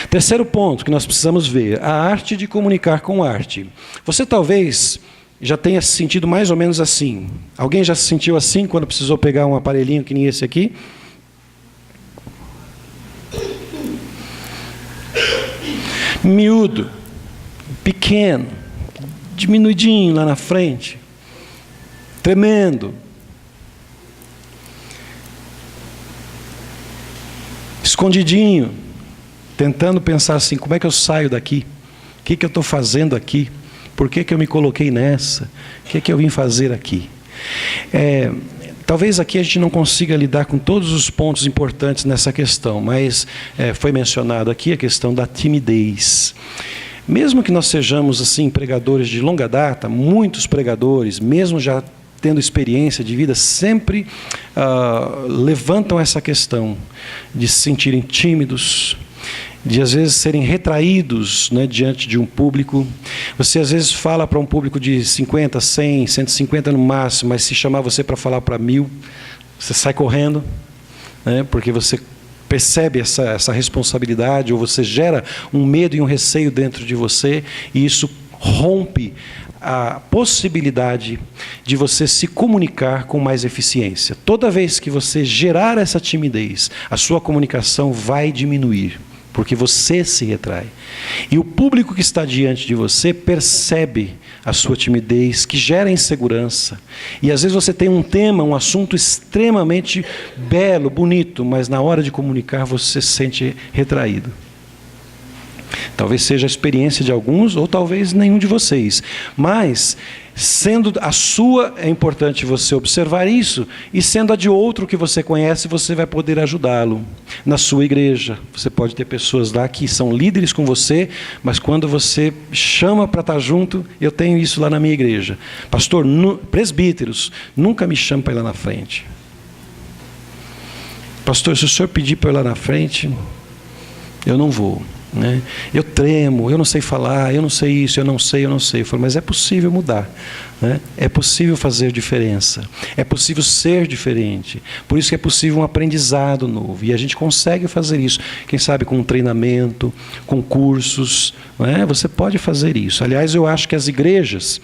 terceiro ponto que nós precisamos ver, a arte de comunicar com arte. Você talvez já tenha se sentido mais ou menos assim. Alguém já se sentiu assim quando precisou pegar um aparelhinho que nem esse aqui? Miúdo, pequeno, diminuidinho lá na frente, tremendo, escondidinho, tentando pensar assim, como é que eu saio daqui? O que eu estou fazendo aqui? Por que eu me coloquei nessa? O que eu vim fazer aqui? Talvez aqui a gente não consiga lidar com todos os pontos importantes nessa questão, mas foi mencionado aqui a questão da timidez. Mesmo que nós sejamos assim pregadores de longa data, muitos pregadores, mesmo já tendo experiência de vida, sempre levantam essa questão de se sentirem tímidos, de às vezes serem retraídos, né, diante de um público. Você às vezes fala para um público de 50, 100, 150 no máximo, mas se chamar você para falar para 1000, você sai correndo, né, porque você percebe essa responsabilidade, ou você gera um medo e um receio dentro de você, e isso rompe a possibilidade de você se comunicar com mais eficiência. Toda vez que você gerar essa timidez, a sua comunicação vai diminuir, porque você se retrai. E o público que está diante de você percebe a sua timidez, que gera insegurança. E às vezes você tem um tema, um assunto extremamente belo, bonito, mas na hora de comunicar você se sente retraído. Talvez seja a experiência de alguns, ou talvez nenhum de vocês. Mas, sendo a sua, é importante você observar isso, e sendo a de outro que você conhece, você vai poder ajudá-lo. Na sua igreja, você pode ter pessoas lá que são líderes com você, mas quando você chama para estar junto, eu tenho isso lá na minha igreja. Pastor, presbíteros, nunca me chame para ir lá na frente. Pastor, se o senhor pedir para ir lá na frente, eu não vou. né? Eu tremo, eu não sei falar, eu não sei isso, eu não sei. Eu falo, mas é possível mudar, né? É possível fazer diferença, é possível ser diferente. Por isso que é possível um aprendizado novo. E a gente consegue fazer isso, quem sabe com um treinamento, com cursos, né? Você pode fazer isso. Aliás, eu acho que as igrejas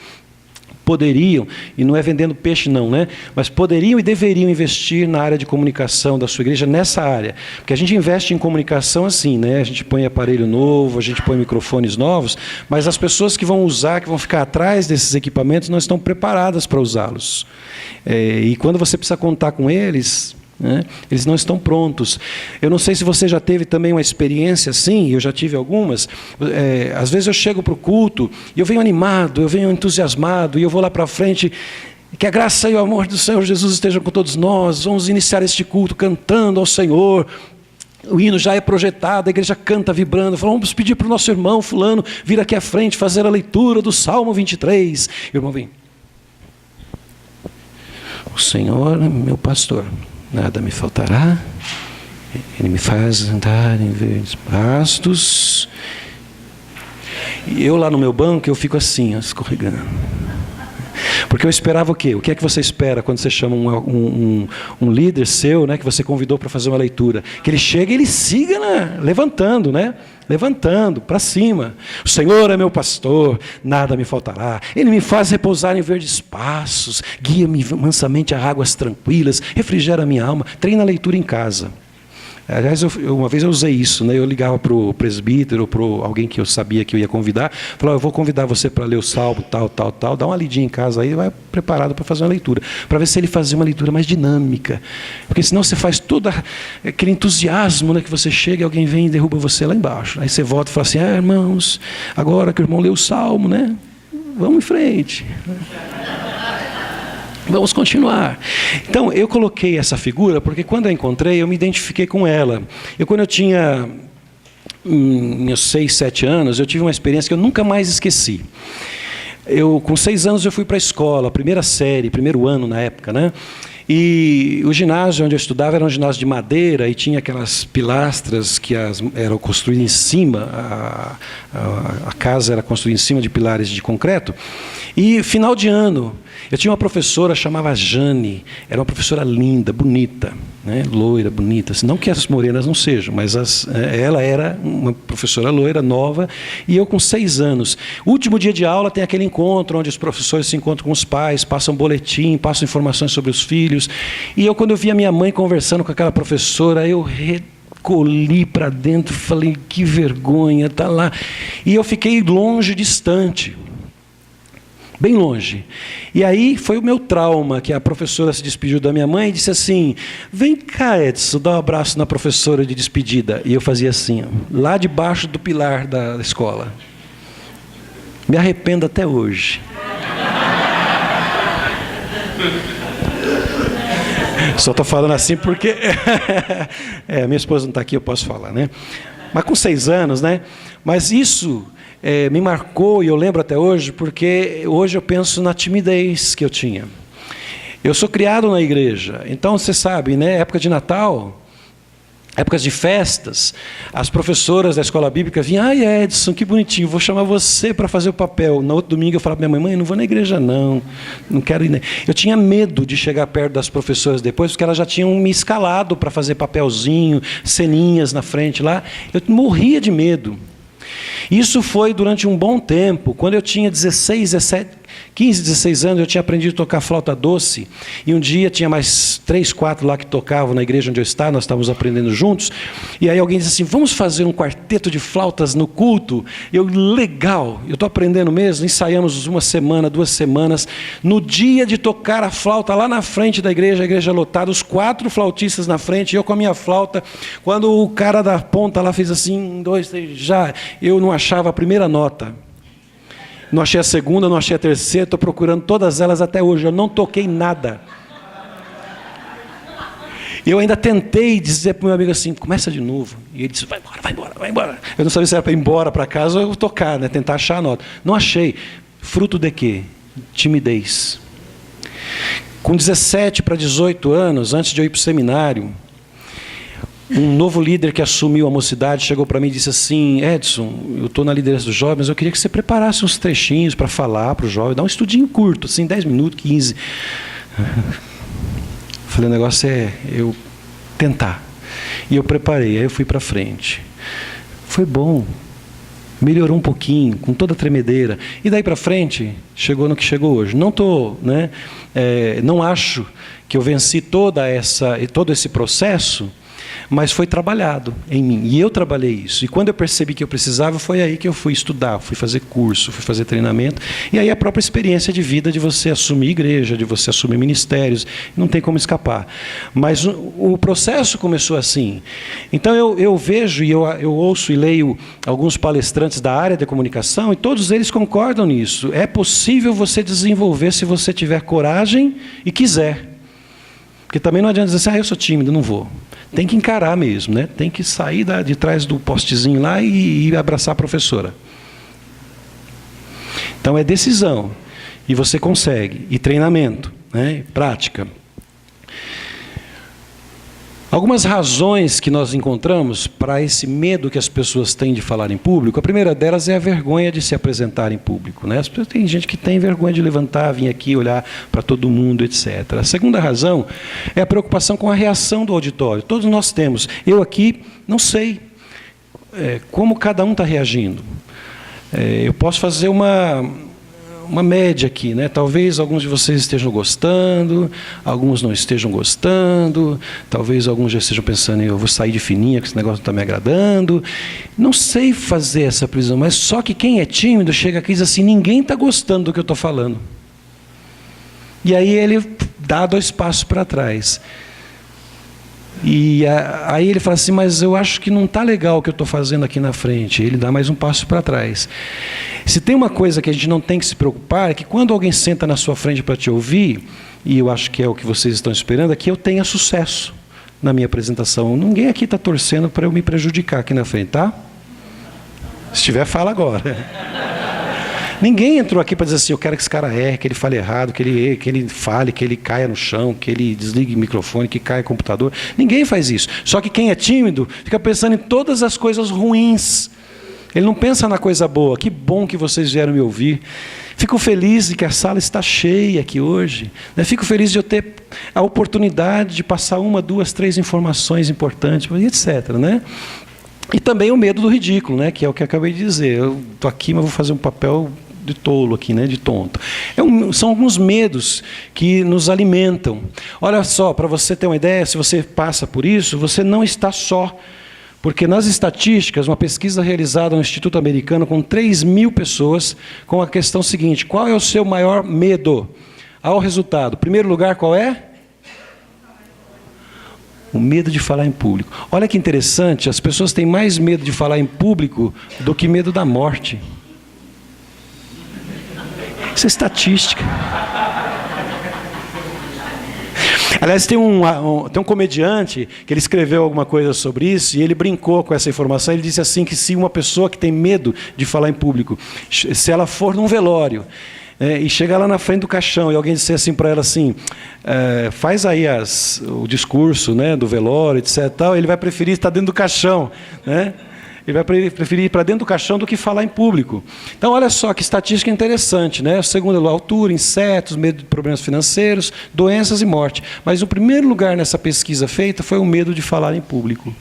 poderiam, e não é vendendo peixe não, né? Mas poderiam e deveriam investir na área de comunicação da sua igreja, nessa área. Porque a gente investe em comunicação assim, né? A gente põe aparelho novo, a gente põe microfones novos, mas as pessoas que vão usar, que vão ficar atrás desses equipamentos, não estão preparadas para usá-los. E quando você precisa contar com eles, né, eles não estão prontos. Eu não sei se você já teve também uma experiência assim, eu já tive algumas. Às vezes eu chego para o culto e eu venho animado, eu venho entusiasmado, e eu vou lá para frente. Que a graça e o amor do Senhor Jesus estejam com todos nós. Vamos iniciar este culto cantando ao Senhor. O hino já é projetado, a igreja canta vibrando. Vamos pedir para o nosso irmão fulano vir aqui à frente fazer a leitura do Salmo 23. O irmão vem. O Senhor é meu pastor, nada me faltará. Ele me faz andar em verdes pastos. E eu lá no meu banco, eu fico assim, escorregando. Porque eu esperava o quê? O que é que você espera quando você chama um líder seu, né, que você convidou para fazer uma leitura? Que ele chegue e ele siga, né, levantando, né? Levantando, para cima. O Senhor é meu pastor, nada me faltará. Ele me faz repousar em verdes passos, guia-me mansamente a águas tranquilas, refrigera a minha alma. Treina a leitura em casa. Aliás, uma vez eu usei isso, né? Eu ligava para o presbítero, ou para alguém que eu sabia que eu ia convidar, falava, eu vou convidar você para ler o salmo, tal, dá uma lidinha em casa aí, vai preparado para fazer uma leitura, para ver se ele fazia uma leitura mais dinâmica, porque senão você faz todo aquele entusiasmo, né, que você chega e alguém vem e derruba você lá embaixo, aí você volta e fala assim, irmãos, agora que o irmão leu o salmo, né? Vamos em frente. Vamos continuar. Então, eu coloquei essa figura porque quando eu encontrei, eu me identifiquei com ela. Quando eu tinha meus 6, 7 anos, eu tive uma experiência que eu nunca mais esqueci. Com 6 anos, eu fui para a escola, primeira série, primeiro ano na época, né? E o ginásio onde eu estudava era um ginásio de madeira e tinha aquelas pilastras que eram construídas em cima, a casa era construída em cima de pilares de concreto. E final de ano, eu tinha uma professora, chamava Jane, era uma professora linda, bonita, né? Loira, bonita. Não que as morenas não sejam, mas ela era uma professora loira, nova, e eu com 6 anos. Último dia de aula tem aquele encontro onde os professores se encontram com os pais, passam boletim, passam informações sobre os filhos. E quando eu vi a minha mãe conversando com aquela professora, eu recolhi para dentro, falei, que vergonha, tá lá. E eu fiquei longe, distante. Bem longe. E aí foi o meu trauma, que a professora se despediu da minha mãe e disse assim, vem cá, Edson, dá um abraço na professora de despedida. E eu fazia assim, lá debaixo do pilar da escola. Me arrependo até hoje. Só estou falando assim porque minha esposa não está aqui, eu posso falar, né? Mas com 6 anos, né? Mas isso me marcou, e eu lembro até hoje, porque hoje eu penso na timidez que eu tinha. Eu sou criado na igreja, então você sabe, né? Época de Natal, épocas de festas, as professoras da escola bíblica vinham, ai Edson, que bonitinho, vou chamar você para fazer o papel. No outro domingo eu falava para minha mãe, não vou na igreja não quero ir. Eu tinha medo de chegar perto das professoras depois, porque elas já tinham me escalado para fazer papelzinho, ceninhas na frente lá, eu morria de medo. Isso foi durante um bom tempo. Quando eu tinha 15, 16 anos, eu tinha aprendido a tocar flauta doce, e um dia tinha mais 3, 4 lá que tocavam na igreja onde eu estava, nós estávamos aprendendo juntos, e aí alguém disse assim, vamos fazer um quarteto de flautas no culto? Legal, eu estou aprendendo mesmo, ensaiamos 1 semana, 2 semanas, no dia de tocar a flauta lá na frente da igreja, a igreja lotada, os 4 flautistas na frente, eu com a minha flauta, quando o cara da ponta lá fez assim, 1, 2, 3, já, eu não achava a primeira nota. Não achei a segunda, não achei a terceira, estou procurando todas elas até hoje, eu não toquei nada. Eu ainda tentei dizer para o meu amigo assim, começa de novo. E ele disse, vai embora. Eu não sabia se era para ir embora para casa ou tocar, né? Tentar achar a nota. Não achei. Fruto de quê? Timidez. Com 17 para 18 anos, antes de eu ir para o seminário, Um novo líder que assumiu a mocidade chegou para mim e disse assim: Edson, eu estou na liderança dos jovens, eu queria que você preparasse uns trechinhos para falar para o jovem, dar um estudinho curto, assim, 10 minutos, 15. Falei, o negócio é eu tentar. E eu preparei, aí eu fui para frente. Foi bom. Melhorou um pouquinho, com toda a tremedeira. E daí para frente, chegou no que chegou hoje. Não acho que eu venci todo esse processo, mas foi trabalhado em mim. E eu trabalhei isso. E quando eu percebi que eu precisava, foi aí que eu fui estudar, fui fazer curso, fui fazer treinamento. E aí a própria experiência de vida de você assumir igreja, de você assumir ministérios, não tem como escapar. Mas o processo começou assim. Então eu vejo e eu ouço e leio alguns palestrantes da área da comunicação e todos eles concordam nisso. É possível você desenvolver se você tiver coragem e quiser. Porque também não adianta dizer assim, eu sou tímido, não vou. Tem que encarar mesmo, né? Tem que sair de trás do postezinho lá e abraçar a professora. Então é decisão. E você consegue. E treinamento, né? Prática. Algumas razões que nós encontramos para esse medo que as pessoas têm de falar em público, a primeira delas é a vergonha de se apresentar em público, né? Tem gente que tem vergonha de levantar, vir aqui, olhar para todo mundo, etc. A segunda razão é a preocupação com a reação do auditório. Todos nós temos. Eu aqui não sei como cada um está reagindo. Eu posso fazer uma média aqui, né? Talvez alguns de vocês estejam gostando, alguns não estejam gostando, talvez alguns já estejam pensando, eu vou sair de fininha, que esse negócio não está me agradando. Não sei fazer essa previsão, mas só que quem é tímido chega aqui e diz assim, ninguém está gostando do que eu estou falando. E aí ele dá 2 passos para trás. E aí ele fala assim, mas eu acho que não está legal o que eu estou fazendo aqui na frente. Ele dá mais um passo para trás. Se tem uma coisa que a gente não tem que se preocupar, é que quando alguém senta na sua frente para te ouvir, e eu acho que é o que vocês estão esperando, é que eu tenha sucesso na minha apresentação. Ninguém aqui está torcendo para eu me prejudicar aqui na frente, tá? Se tiver, fala agora. Ninguém entrou aqui para dizer assim, eu quero que esse cara erre, que ele fale errado, que ele fale, que ele caia no chão, que ele desligue o microfone, que caia o computador. Ninguém faz isso. Só que quem é tímido fica pensando em todas as coisas ruins. Ele não pensa na coisa boa. Que bom que vocês vieram me ouvir. Fico feliz de que a sala está cheia aqui hoje. Fico feliz de eu ter a oportunidade de passar 1, 2, 3 informações importantes, etc. Né? E também o medo do ridículo, né? Que é o que eu acabei de dizer. Eu estou aqui, mas vou fazer um papel de tolo aqui, né? De tonto. São alguns medos que nos alimentam. Olha só, para você ter uma ideia, se você passa por isso, você não está só. Porque nas estatísticas, uma pesquisa realizada no Instituto Americano com 3.000 pessoas, com a questão seguinte, qual é o seu maior medo? Ao resultado, primeiro lugar, qual é? O medo de falar em público. Olha que interessante, as pessoas têm mais medo de falar em público do que medo da morte. Isso é estatística. Aliás, tem um comediante que ele escreveu alguma coisa sobre isso e ele brincou com essa informação. Ele disse assim que se uma pessoa que tem medo de falar em público, se ela for num velório e chegar lá na frente do caixão e alguém disser assim para ela assim, faz aí o discurso, né, do velório, etc. Tal, ele vai preferir estar dentro do caixão, né? Ele vai preferir ir para dentro do caixão do que falar em público. Então, olha só que estatística interessante, né? Segundo, altura, insetos, medo de problemas financeiros, doenças e morte. Mas o primeiro lugar nessa pesquisa feita foi o medo de falar em público.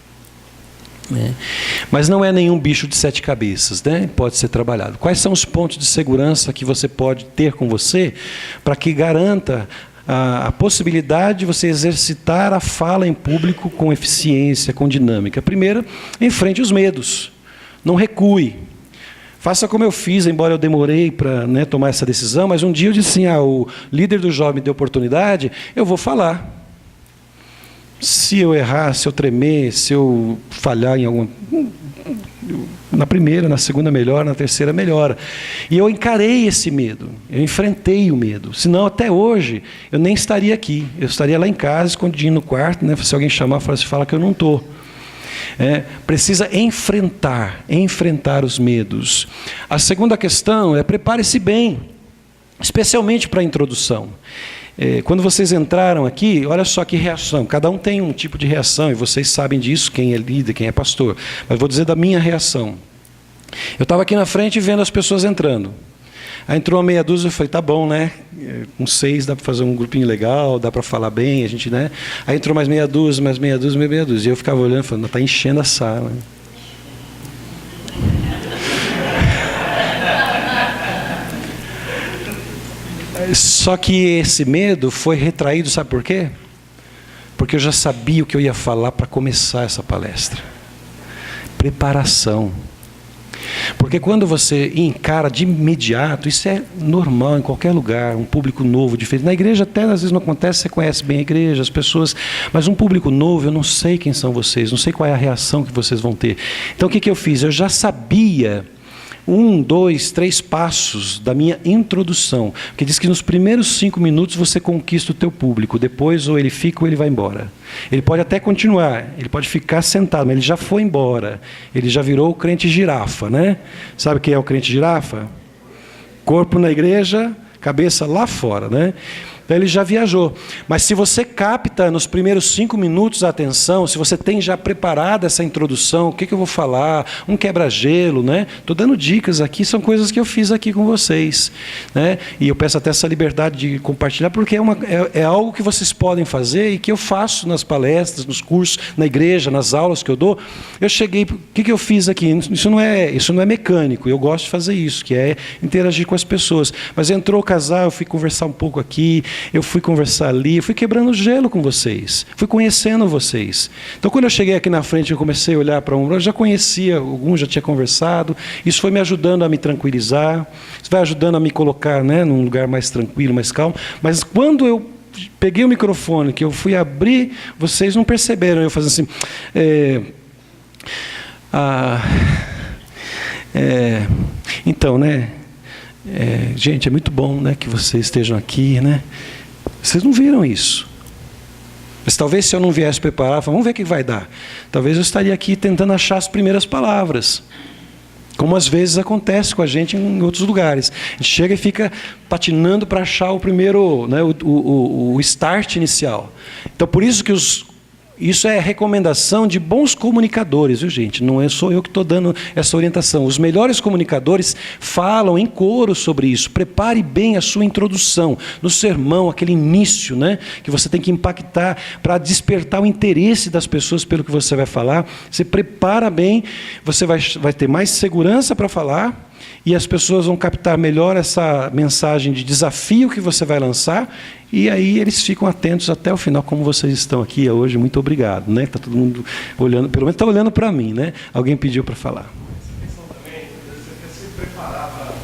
Mas não é nenhum bicho de 7 cabeças, né? Pode ser trabalhado. Quais são os pontos de segurança que você pode ter com você para que garanta a possibilidade de você exercitar a fala em público com eficiência, com dinâmica? Primeiro, enfrente os medos. Não recue. Faça como eu fiz, embora eu demorei para tomar essa decisão, mas um dia eu disse assim, o líder do jovem me deu oportunidade, eu vou falar. Se eu errar, se eu tremer, se eu falhar em alguma... Na primeira, na segunda melhora, na terceira melhora. E eu encarei esse medo, eu enfrentei o medo. Senão, até hoje, eu nem estaria aqui. Eu estaria lá em casa, escondidinho no quarto, né? Se alguém chamar, fala que eu não estou. Precisa enfrentar os medos. A segunda questão é prepare-se bem, especialmente para a introdução. Quando vocês entraram aqui, olha só que reação. Cada um tem um tipo de reação, e vocês sabem disso, quem é líder, quem é pastor. Mas vou dizer da minha reação. Eu estava aqui na frente vendo as pessoas entrando. Aí entrou uma meia dúzia, eu falei, tá bom, né? Com 6 dá para fazer um grupinho legal, dá para falar bem, a gente, né? Aí entrou mais meia dúzia, mais meia dúzia, mais meia dúzia. E eu ficava olhando e falando, está enchendo a sala. Só que esse medo foi retraído, sabe por quê? Porque eu já sabia o que eu ia falar para começar essa palestra. Preparação. Porque quando você encara de imediato, isso é normal em qualquer lugar, um público novo, diferente. Na igreja até às vezes não acontece, você conhece bem a igreja, as pessoas, mas um público novo, eu não sei quem são vocês, não sei qual é a reação que vocês vão ter. Então o que eu fiz? Eu já sabia 1, 2, 3 passos da minha introdução, que diz que nos primeiros 5 minutos você conquista o teu público, depois ou ele fica ou ele vai embora. Ele pode até continuar, ele pode ficar sentado, mas ele já foi embora, ele já virou o crente girafa, né? Sabe quem é o crente girafa? Corpo na igreja, cabeça lá fora, né? Então ele já viajou. Mas se você capta nos primeiros 5 minutos a atenção, se você tem já preparado essa introdução, o que eu vou falar, um quebra-gelo, né? Estou dando dicas aqui, são coisas que eu fiz aqui com vocês, né? E eu peço até essa liberdade de compartilhar, porque é algo que vocês podem fazer e que eu faço nas palestras, nos cursos, na igreja, nas aulas que eu dou. Eu cheguei, o que eu fiz aqui? Isso não é mecânico, eu gosto de fazer isso, que é interagir com as pessoas. Mas entrou o casal, eu fui conversar um pouco aqui, eu fui conversar ali, eu fui quebrando gelo com vocês, fui conhecendo vocês. Então, quando eu cheguei aqui na frente, eu comecei a olhar para um, eu já conhecia alguns, já tinha conversado, isso foi me ajudando a me tranquilizar, isso vai ajudando a me colocar, né, num lugar mais tranquilo, mais calmo. Mas quando eu peguei o microfone, que eu fui abrir, vocês não perceberam, eu fazendo assim, então, né, gente, é muito bom, né, que vocês estejam aqui, né? Vocês não viram isso. Mas talvez se eu não viesse preparar, vamos ver o que vai dar. Talvez eu estaria aqui tentando achar as primeiras palavras. Como às vezes acontece com a gente em outros lugares. A gente chega e fica patinando para achar o primeiro, né, o start inicial. Então, por isso que isso é recomendação de bons comunicadores, viu, gente? Não sou eu que estou dando essa orientação. Os melhores comunicadores falam em coro sobre isso. Prepare bem a sua introdução, no sermão, aquele início, né, que você tem que impactar para despertar o interesse das pessoas pelo que você vai falar. Você prepara bem, você vai ter mais segurança para falar, e as pessoas vão captar melhor essa mensagem de desafio que você vai lançar, e aí eles ficam atentos até o final, como vocês estão aqui hoje. Muito obrigado, né? Está todo mundo olhando, pelo menos está olhando para mim, né? Alguém pediu para falar. Essa questão também, você se preparar para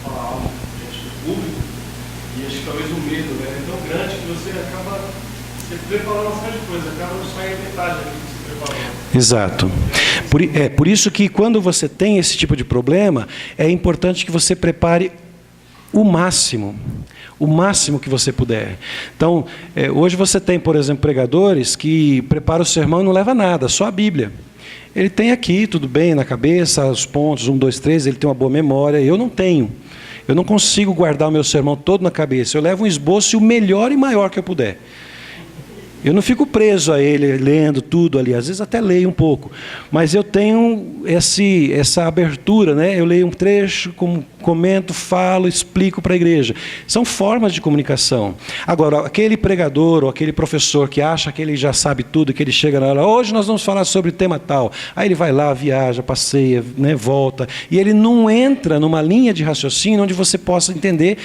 falar algo diante do público, e acho que talvez o medo, né, é tão grande que você acaba se preparando uma série de coisas, acaba não saindo metade daquilo que você preparou. Exato. Por isso que quando você tem esse tipo de problema, é importante que você prepare o máximo que você puder. Então, hoje você tem, por exemplo, pregadores que preparam o sermão e não leva nada, só a Bíblia. Ele tem aqui, tudo bem, na cabeça, os pontos, 1, 2, 3, ele tem uma boa memória, eu não tenho. Eu não consigo guardar o meu sermão todo na cabeça, eu levo um esboço e o melhor e maior que eu puder. Eu não fico preso a ele, lendo tudo ali, às vezes até leio um pouco, mas eu tenho essa abertura, né? Eu leio um trecho, comento, falo, explico para a igreja. São formas de comunicação. Agora, aquele pregador ou aquele professor que acha que ele já sabe tudo, que ele chega na hora, hoje nós vamos falar sobre o tema tal, aí ele vai lá, viaja, passeia, né, volta, e ele não entra numa linha de raciocínio onde você possa entender.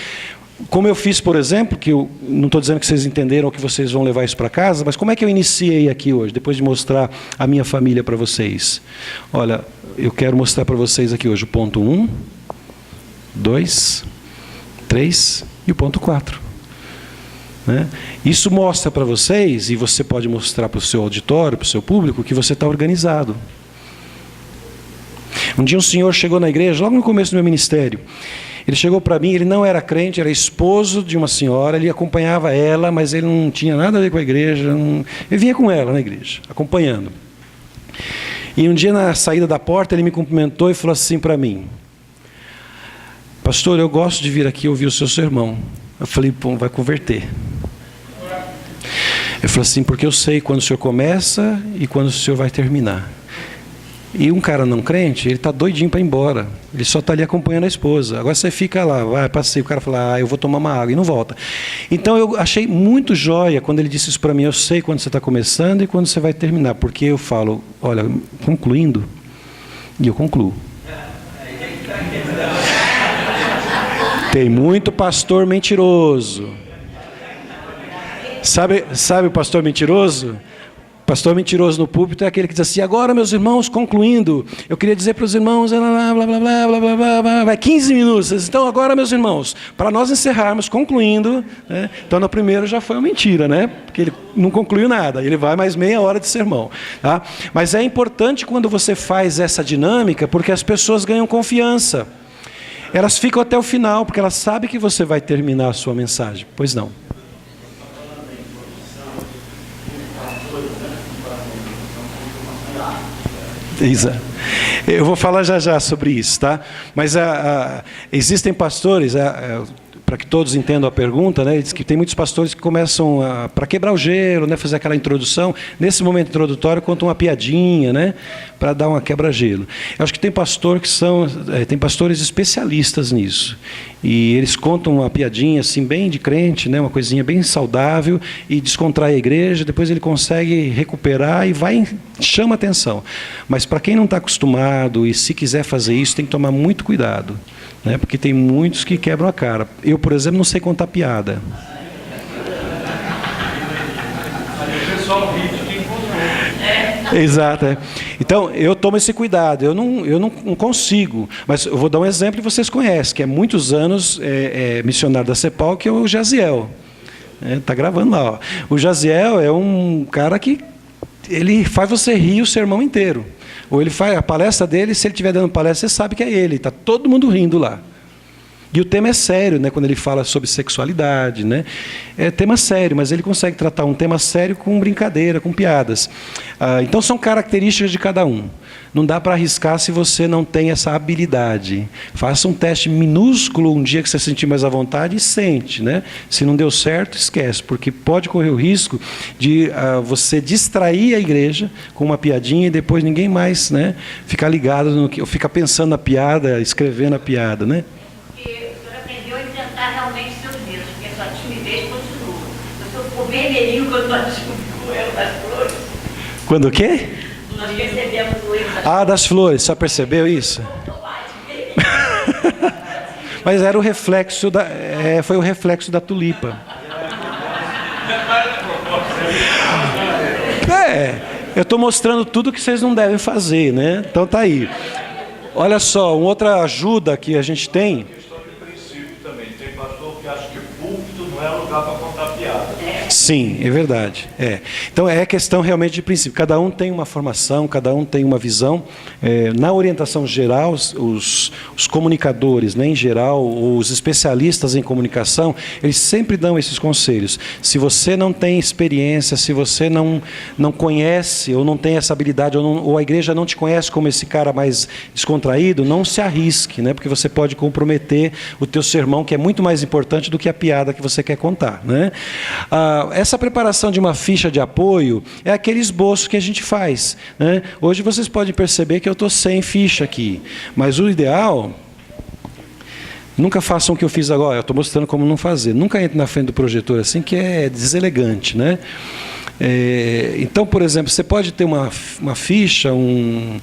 Como eu fiz, por exemplo, que eu não estou dizendo que vocês entenderam que vocês vão levar isso para casa, mas como é que eu iniciei aqui hoje, depois de mostrar a minha família para vocês? Olha, eu quero mostrar para vocês aqui hoje o ponto 1, 2, 3 e o ponto 4. Né? Isso mostra para vocês, e você pode mostrar para o seu auditório, para o seu público, que você está organizado. Um dia um senhor chegou na igreja, logo no começo do meu ministério. Ele chegou para mim, ele não era crente, era esposo de uma senhora, ele acompanhava ela, mas ele não tinha nada a ver com a igreja, ele vinha com ela na igreja, acompanhando. E um dia, na saída da porta, ele me cumprimentou e falou assim para mim: pastor, eu gosto de vir aqui ouvir o seu sermão. Eu falei, pô, vai converter. Eu falei assim, porque eu sei quando o senhor começa e quando o senhor vai terminar. E um cara não crente, ele está doidinho para ir embora. Ele só está ali acompanhando a esposa. Agora você fica lá, vai, passei. O cara fala, eu vou tomar uma água, e não volta. Então eu achei muito joia quando ele disse isso para mim. Eu sei quando você está começando e quando você vai terminar. Porque eu falo, olha, concluindo, e eu concluo. Tem muito pastor mentiroso. Sabe o pastor mentiroso? Pastor mentiroso no púlpito é aquele que diz assim, agora, meus irmãos, concluindo, eu queria dizer para os irmãos, blá, blá, blá, blá, blá, blá, blá, blá, vai 15 minutos. Então, agora, meus irmãos, para nós encerrarmos, concluindo, né? Então, no primeiro já foi uma mentira, né? Porque ele não concluiu nada, ele vai mais meia hora de sermão. Tá? Mas é importante quando você faz essa dinâmica, porque as pessoas ganham confiança. Elas ficam até o final, porque elas sabem que você vai terminar a sua mensagem. Pois não. Exato. Eu vou falar já sobre isso, tá? Mas existem pastores, para que todos entendam a pergunta, né? Diz que tem muitos pastores que começam para quebrar o gelo, né? Fazer aquela introdução. Nesse momento introdutório, contam uma piadinha, né? Para dar uma quebra-gelo. Eu acho que tem tem pastores especialistas nisso. E eles contam uma piadinha assim bem de crente, né? Uma coisinha bem saudável e descontrai a igreja. Depois ele consegue recuperar e chama atenção. Mas para quem não está acostumado e se quiser fazer isso, tem que tomar muito cuidado, né? Porque tem muitos que quebram a cara. Eu, por exemplo, não sei contar piada. O pessoal ri de quem contou. Exato. É. Então, eu tomo esse cuidado. Eu não consigo. Mas eu vou dar um exemplo que vocês conhecem, que há muitos anos missionário da CEPAL, que é o Jaziel. Está gravando lá. Ó. O Jaziel é um cara que ele faz você rir o sermão inteiro. Ou ele faz a palestra dele, se ele estiver dando palestra, você sabe que é ele. Está todo mundo rindo lá. E o tema é sério, né? Quando ele fala sobre sexualidade, né? É tema sério, mas ele consegue tratar um tema sério com brincadeira, com piadas. Então são características de cada um. Não dá para arriscar se você não tem essa habilidade. Faça um teste minúsculo um dia que você sentir mais à vontade e sente, né? Se não deu certo, esquece, porque pode correr o risco de você distrair a igreja com uma piadinha e depois ninguém mais, né, ficar ligado no que, ficar pensando na piada, escrevendo a piada, né? Vermelhinho quando nós descobrimos o erro das flores. Quando o quê? Nós percebemos o erro das flores. Das flores, só percebeu isso? Mas era o reflexo foi o reflexo da tulipa. Eu estou mostrando tudo que vocês não devem fazer, né? Então tá aí. Olha só, uma outra ajuda que a gente tem. Questão de princípio também. Tem pastor que acha que o púlpito não é lugar para contar piada. Sim, é verdade. Então é questão realmente de princípio. Cada um tem uma formação, cada um tem uma visão. Na orientação geral, os comunicadores, né, em geral, os especialistas em comunicação, eles sempre dão esses conselhos. Se você não tem experiência, se você não conhece, ou não tem essa habilidade, ou a igreja não te conhece como esse cara mais descontraído, não se arrisque, né, porque você pode comprometer o teu sermão, que é muito mais importante do que a piada que você quer contar, né? Essa preparação de uma ficha de apoio é aquele esboço que a gente faz, né? Hoje vocês podem perceber que eu estou sem ficha aqui, mas o ideal, nunca façam o que eu fiz agora, eu estou mostrando como não fazer, nunca entre na frente do projetor assim, que é deselegante, né? Então, por exemplo, você pode ter uma ficha, um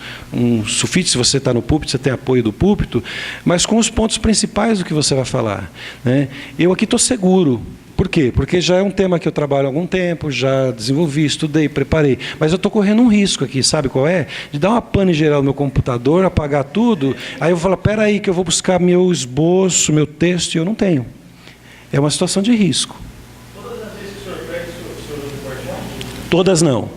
sulfite, se você está no púlpito, você tem apoio do púlpito, mas com os pontos principais do que você vai falar, né? Eu aqui estou seguro. Por quê? Porque já é um tema que eu trabalho há algum tempo, já desenvolvi, estudei, preparei. Mas eu estou correndo um risco aqui, sabe qual é? De dar uma pane geral no meu computador, apagar tudo, aí eu vou falar, espera aí que eu vou buscar meu esboço, meu texto, e eu não tenho. É uma situação de risco. Todas as vezes que o senhor pede, o senhor usa o PowerPoint? Todas não.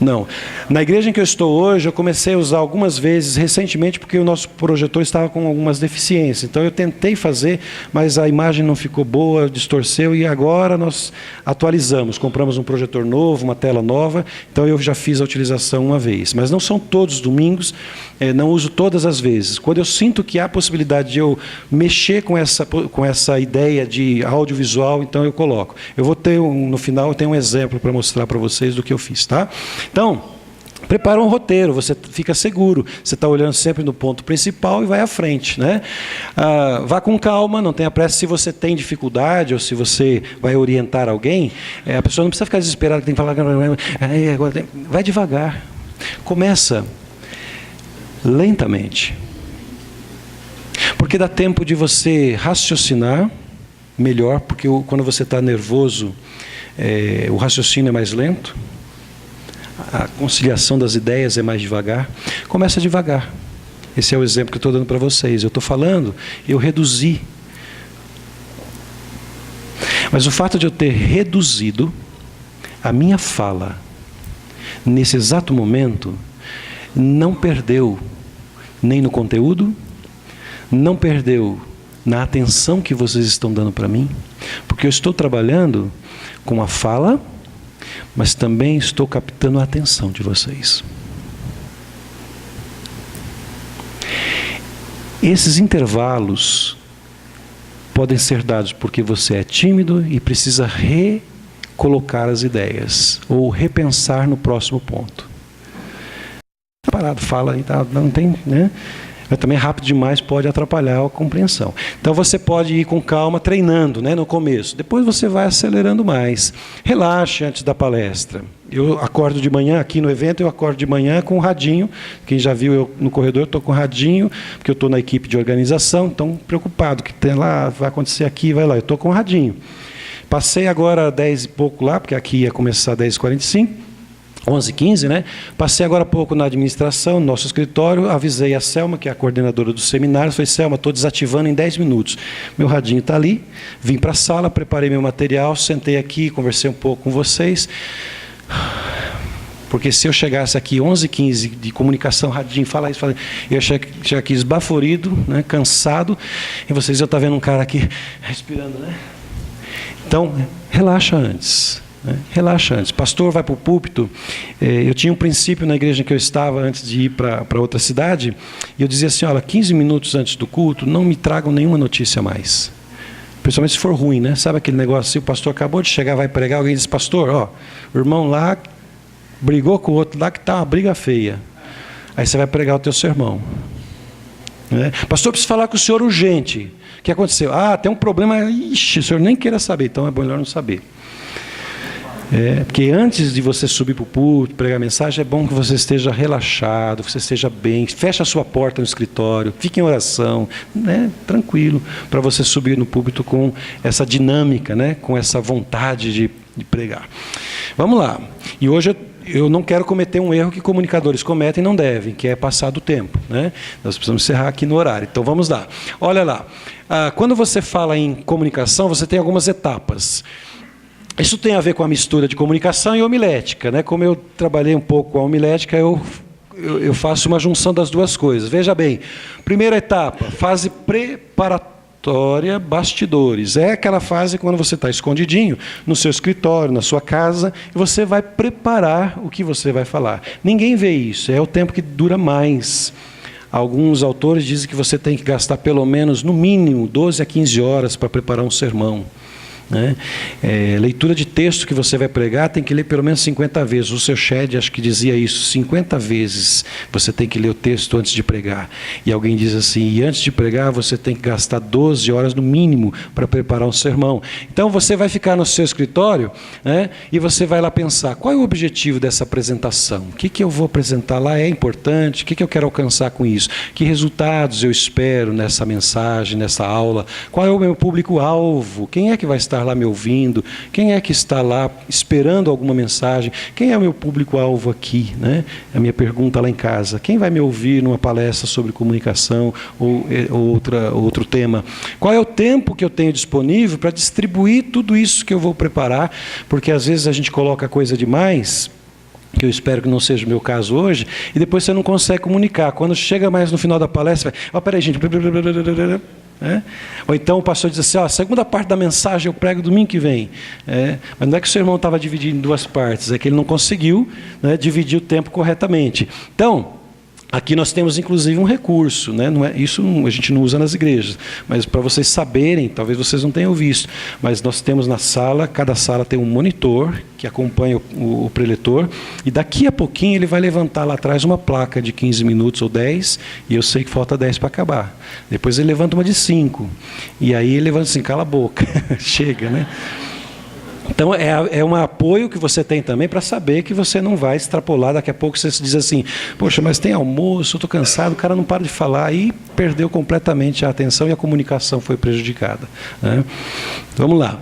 Não. Na igreja em que eu estou hoje, eu comecei a usar algumas vezes recentemente, porque o nosso projetor estava com algumas deficiências. Então eu tentei fazer, mas a imagem não ficou boa, distorceu, e agora nós atualizamos. Compramos um projetor novo, uma tela nova, então eu já fiz a utilização uma vez. Mas não são todos os domingos, não uso todas as vezes. Quando eu sinto que há possibilidade de eu mexer com essa ideia de audiovisual, então eu coloco. Eu vou ter, no final, eu tenho um exemplo para mostrar para vocês do que eu fiz, tá? Então, prepara um roteiro, você fica seguro, você está olhando sempre no ponto principal e vai à frente, né? Vá com calma, não tenha pressa. Se você tem dificuldade ou se você vai orientar alguém, a pessoa não precisa ficar desesperada, que tem que falar, agora vai devagar, começa lentamente, porque dá tempo de você raciocinar melhor, porque quando você está nervoso, o raciocínio é mais lento, a conciliação das ideias é mais devagar. Começa devagar. Esse é o exemplo que eu estou dando para vocês. Eu estou falando, eu reduzi. Mas o fato de eu ter reduzido a minha fala nesse exato momento não perdeu nem no conteúdo, não perdeu na atenção que vocês estão dando para mim, porque eu estou trabalhando com a fala, mas também estou captando a atenção de vocês. Esses intervalos podem ser dados porque você é tímido e precisa recolocar as ideias, ou repensar no próximo ponto. Parado, fala aí, tá, não tem, né? Mas também rápido demais pode atrapalhar a compreensão. Então você pode ir com calma, treinando, né, no começo. Depois você vai acelerando mais. Relaxe antes da palestra. Eu acordo de manhã, aqui no evento, eu acordo de manhã com o radinho. Quem já viu eu no corredor, eu estou com o radinho, porque eu estou na equipe de organização, então preocupado, que tem lá, vai acontecer aqui, vai lá. Eu estou com o radinho. Passei agora 10 e pouco lá, porque aqui ia começar 10h45. 11h15, né? Passei agora há pouco na administração, no nosso escritório, avisei a Selma, que é a coordenadora do seminário, falei, Selma, estou desativando em 10 minutos. Meu radinho está ali, vim para a sala, preparei meu material, sentei aqui, conversei um pouco com vocês, porque se eu chegasse aqui 11h15 de comunicação, radinho, fala isso, eu ia chegar aqui esbaforido, né? Cansado, e vocês já estão vendo um cara aqui respirando, né? Então, relaxa antes. Relaxa antes. Pastor vai para o púlpito. Eu tinha um princípio na igreja em que eu estava antes de ir para outra cidade, e eu dizia assim, olha, 15 minutos antes do culto, não me tragam nenhuma notícia mais. Principalmente se for ruim, né? Sabe aquele negócio assim, o pastor acabou de chegar, vai pregar, alguém diz, pastor, ó, o irmão lá brigou com o outro lá, que está uma briga feia. Aí você vai pregar o teu sermão. Né? Pastor, preciso falar com o senhor urgente. O que aconteceu? Tem um problema, ixi, o senhor nem queira saber, então é melhor não saber. Porque antes de você subir para o púlpito, pregar a mensagem, é bom que você esteja relaxado, que você esteja bem, feche a sua porta no escritório, fique em oração, né, tranquilo, para você subir no púlpito com essa dinâmica, né, com essa vontade de pregar. Vamos lá. E hoje eu não quero cometer um erro que comunicadores cometem e não devem, que é passar do tempo, né? Nós precisamos encerrar aqui no horário. Então vamos lá. Olha lá. Quando você fala em comunicação, você tem algumas etapas. Isso tem a ver com a mistura de comunicação e homilética, né? Como eu trabalhei um pouco com a homilética, eu faço uma junção das duas coisas. Veja bem, primeira etapa, fase preparatória, bastidores. É aquela fase quando você está escondidinho no seu escritório, na sua casa, e você vai preparar o que você vai falar. Ninguém vê isso, é o tempo que dura mais. Alguns autores dizem que você tem que gastar pelo menos, no mínimo, 12 a 15 horas para preparar um sermão. Né? Leitura de texto que você vai pregar tem que ler pelo menos 50 vezes. O seu Shed acho que dizia isso, 50 vezes você tem que ler o texto antes de pregar. E alguém diz assim, e antes de pregar você tem que gastar 12 horas no mínimo para preparar um sermão. Então você vai ficar no seu escritório, né, e você vai lá pensar, qual é o objetivo dessa apresentação? O que eu vou apresentar lá é importante? O que eu quero alcançar com isso? Que resultados eu espero nessa mensagem, nessa aula? Qual é o meu público-alvo? Quem é que vai estar lá me ouvindo? Quem é que está lá esperando alguma mensagem? Quem é o meu público-alvo aqui? Né? A minha pergunta lá em casa. Quem vai me ouvir numa palestra sobre comunicação ou outro tema? Qual é o tempo que eu tenho disponível para distribuir tudo isso que eu vou preparar? Porque às vezes a gente coloca coisa demais que eu espero que não seja o meu caso hoje, e depois você não consegue comunicar. Quando chega mais no final da palestra, vai, peraí, gente. Ou então o pastor diz assim, a segunda parte da mensagem eu prego domingo que vem. Mas não é que o seu irmão estava dividido em duas partes, é que ele não conseguiu, né, dividir o tempo corretamente. Então, aqui nós temos, inclusive, um recurso, né? Isso a gente não usa nas igrejas, mas para vocês saberem, talvez vocês não tenham visto, mas nós temos na sala, cada sala tem um monitor que acompanha o preletor, e daqui a pouquinho ele vai levantar lá atrás uma placa de 15 minutos ou 10, e eu sei que falta 10 para acabar. Depois ele levanta uma de 5, e aí ele levanta assim, cala a boca, chega, né? Então, é um apoio que você tem também para saber que você não vai extrapolar. Daqui a pouco você se diz assim, poxa, mas tem almoço, eu estou cansado, o cara não para de falar, e perdeu completamente a atenção e a comunicação foi prejudicada, né? Vamos lá.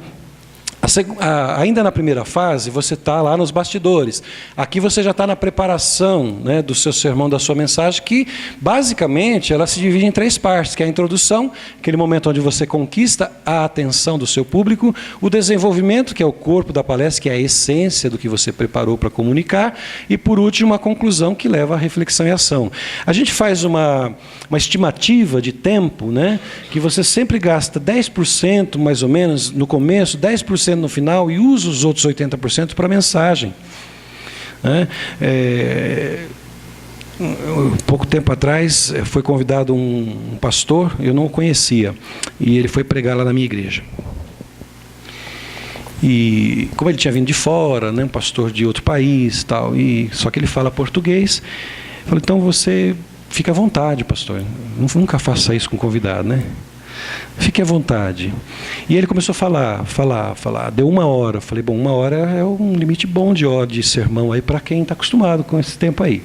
Ainda na primeira fase, você está lá nos bastidores. Aqui você já está na preparação, né, do seu sermão, da sua mensagem, que basicamente ela se divide em 3 partes, que é a introdução, aquele momento onde você conquista a atenção do seu público, o desenvolvimento, que é o corpo da palestra, que é a essência do que você preparou para comunicar, e por último a conclusão, que leva à reflexão e ação. A gente faz uma estimativa de tempo, né, que você sempre gasta 10% mais ou menos no começo, 10% no final, e usa os outros 80% para mensagem, né? Pouco tempo atrás foi convidado um pastor, eu não o conhecia, e ele foi pregar lá na minha igreja. E como ele tinha vindo de fora, né, um pastor de outro país, tal, e só que ele fala português, eu falei, então você fica à vontade, pastor, nunca faça isso com convidado, né? Fique à vontade. E ele começou a falar. Deu 1 hora. Eu falei, bom, 1 hora é um limite bom de sermão aí para quem está acostumado com esse tempo aí.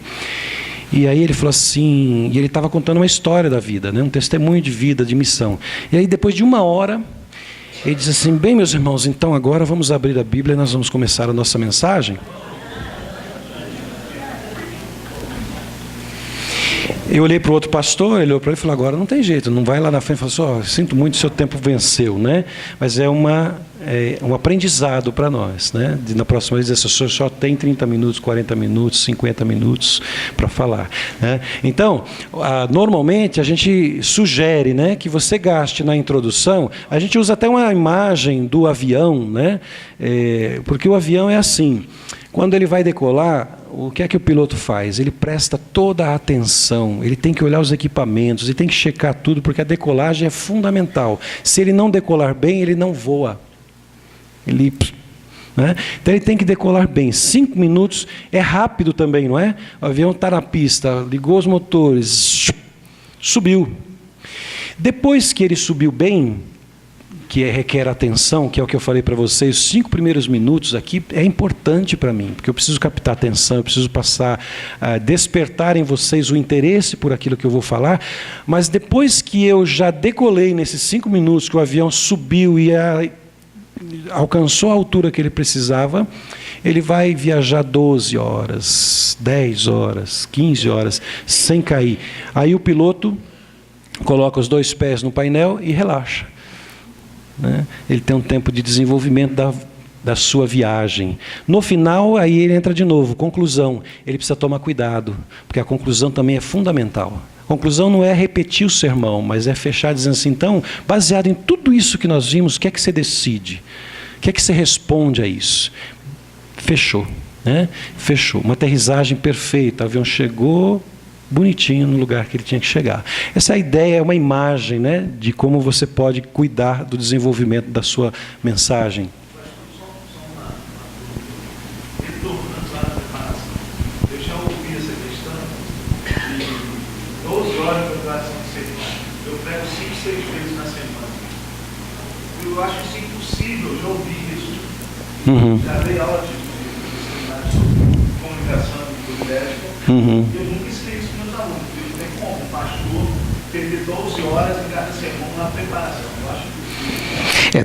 E aí ele falou assim, e ele estava contando uma história da vida, né, um testemunho de vida, de missão. E aí depois de 1 hora, ele disse assim, bem, meus irmãos, então agora vamos abrir a Bíblia e nós vamos começar a nossa mensagem. Eu olhei para o outro pastor, ele olhou para ele e falou, agora não tem jeito, não vai lá na frente e fala assim, sinto muito, seu tempo venceu, né? Mas é um aprendizado para nós, né? Na próxima vez, esse senhor só tem 30 minutos, 40 minutos, 50 minutos para falar, né? Então, normalmente a gente sugere, né, que você gaste na introdução, a gente usa até uma imagem do avião, né? Porque o avião é assim, quando ele vai decolar, o que é que o piloto faz? Ele presta toda a atenção, ele tem que olhar os equipamentos, ele tem que checar tudo, porque a decolagem é fundamental. Se ele não decolar bem, ele não voa. Né? Então ele tem que decolar bem. 5 minutos é rápido também, não é? O avião está na pista, ligou os motores, subiu. Depois que ele subiu bem, que requer atenção, que é o que eu falei para vocês, os 5 primeiros minutos aqui é importante para mim, porque eu preciso captar atenção, eu preciso despertar em vocês o interesse por aquilo que eu vou falar, mas depois que eu já decolei nesses 5 minutos, que o avião subiu e alcançou a altura que ele precisava, ele vai viajar 12 horas, 10 horas, 15 horas, sem cair. Aí o piloto coloca os 2 pés no painel e relaxa. Né? Ele tem um tempo de desenvolvimento da sua viagem. No final, aí ele entra de novo, conclusão. Ele precisa tomar cuidado, porque a conclusão também é fundamental. A conclusão não é repetir o sermão, mas é fechar dizendo assim, então, baseado em tudo isso que nós vimos, o que é que você decide? O que é que você responde a isso? Fechou, né? Fechou. Uma aterrissagem perfeita, o avião chegou bonitinho no lugar que ele tinha que chegar. Essa ideia é uma imagem, né, de como você pode cuidar do desenvolvimento da sua mensagem. Eu já ouvi essa questão de 12 horas de preparação de semana. Eu prego 5, 6 vezes na semana. Eu acho isso impossível, eu já ouvi isso. Já dei aula de comunicação bibliográfica. Eu nunca escrevi isso para meus alunos. Eu tenho como pastor perder 12 horas em cada sermão na preparação. Eu acho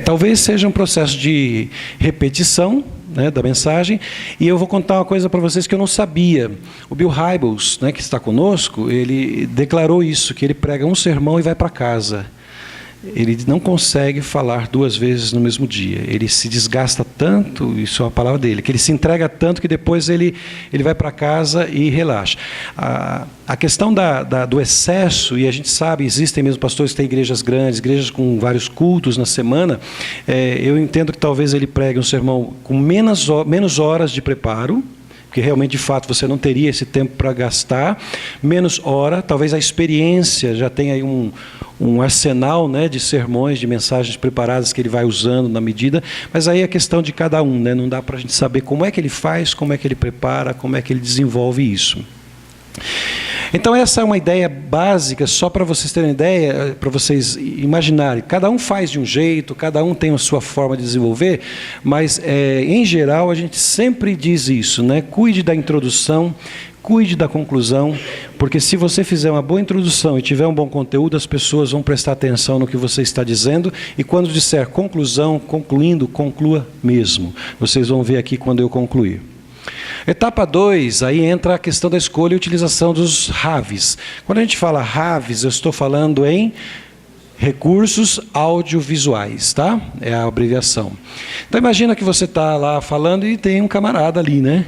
talvez seja um processo de repetição, né, da mensagem, e eu vou contar uma coisa para vocês que eu não sabia. O Bill Hybels, né, que está conosco, ele declarou isso, que ele prega um sermão e vai para casa. ele não consegue falar 2 vezes no mesmo dia. Ele se desgasta tanto, isso é a palavra dele, que ele se entrega tanto que depois ele vai para casa e relaxa. A questão do excesso, e a gente sabe, existem mesmo pastores que têm igrejas grandes, igrejas com vários cultos na semana, eu entendo que talvez ele pregue um sermão com menos horas de preparo, porque realmente, de fato, você não teria esse tempo para gastar, menos hora, talvez a experiência já tenha aí um arsenal, né, de sermões, de mensagens preparadas que ele vai usando na medida, mas aí é questão de cada um, né, não dá para a gente saber como é que ele faz, como é que ele prepara, como é que ele desenvolve isso. Então essa é uma ideia básica, só para vocês terem ideia, para vocês imaginarem. Cada um faz de um jeito, cada um tem a sua forma de desenvolver, mas em geral a gente sempre diz isso, né? Cuide da introdução, cuide da conclusão, porque se você fizer uma boa introdução e tiver um bom conteúdo, as pessoas vão prestar atenção no que você está dizendo, e quando disser conclusão, concluindo, conclua mesmo. Vocês vão ver aqui quando eu concluir. Etapa 2, aí entra a questão da escolha e utilização dos RAVs. Quando a gente fala RAVs, eu estou falando em recursos audiovisuais, tá? É a abreviação. Então imagina que você está lá falando e tem um camarada ali, né?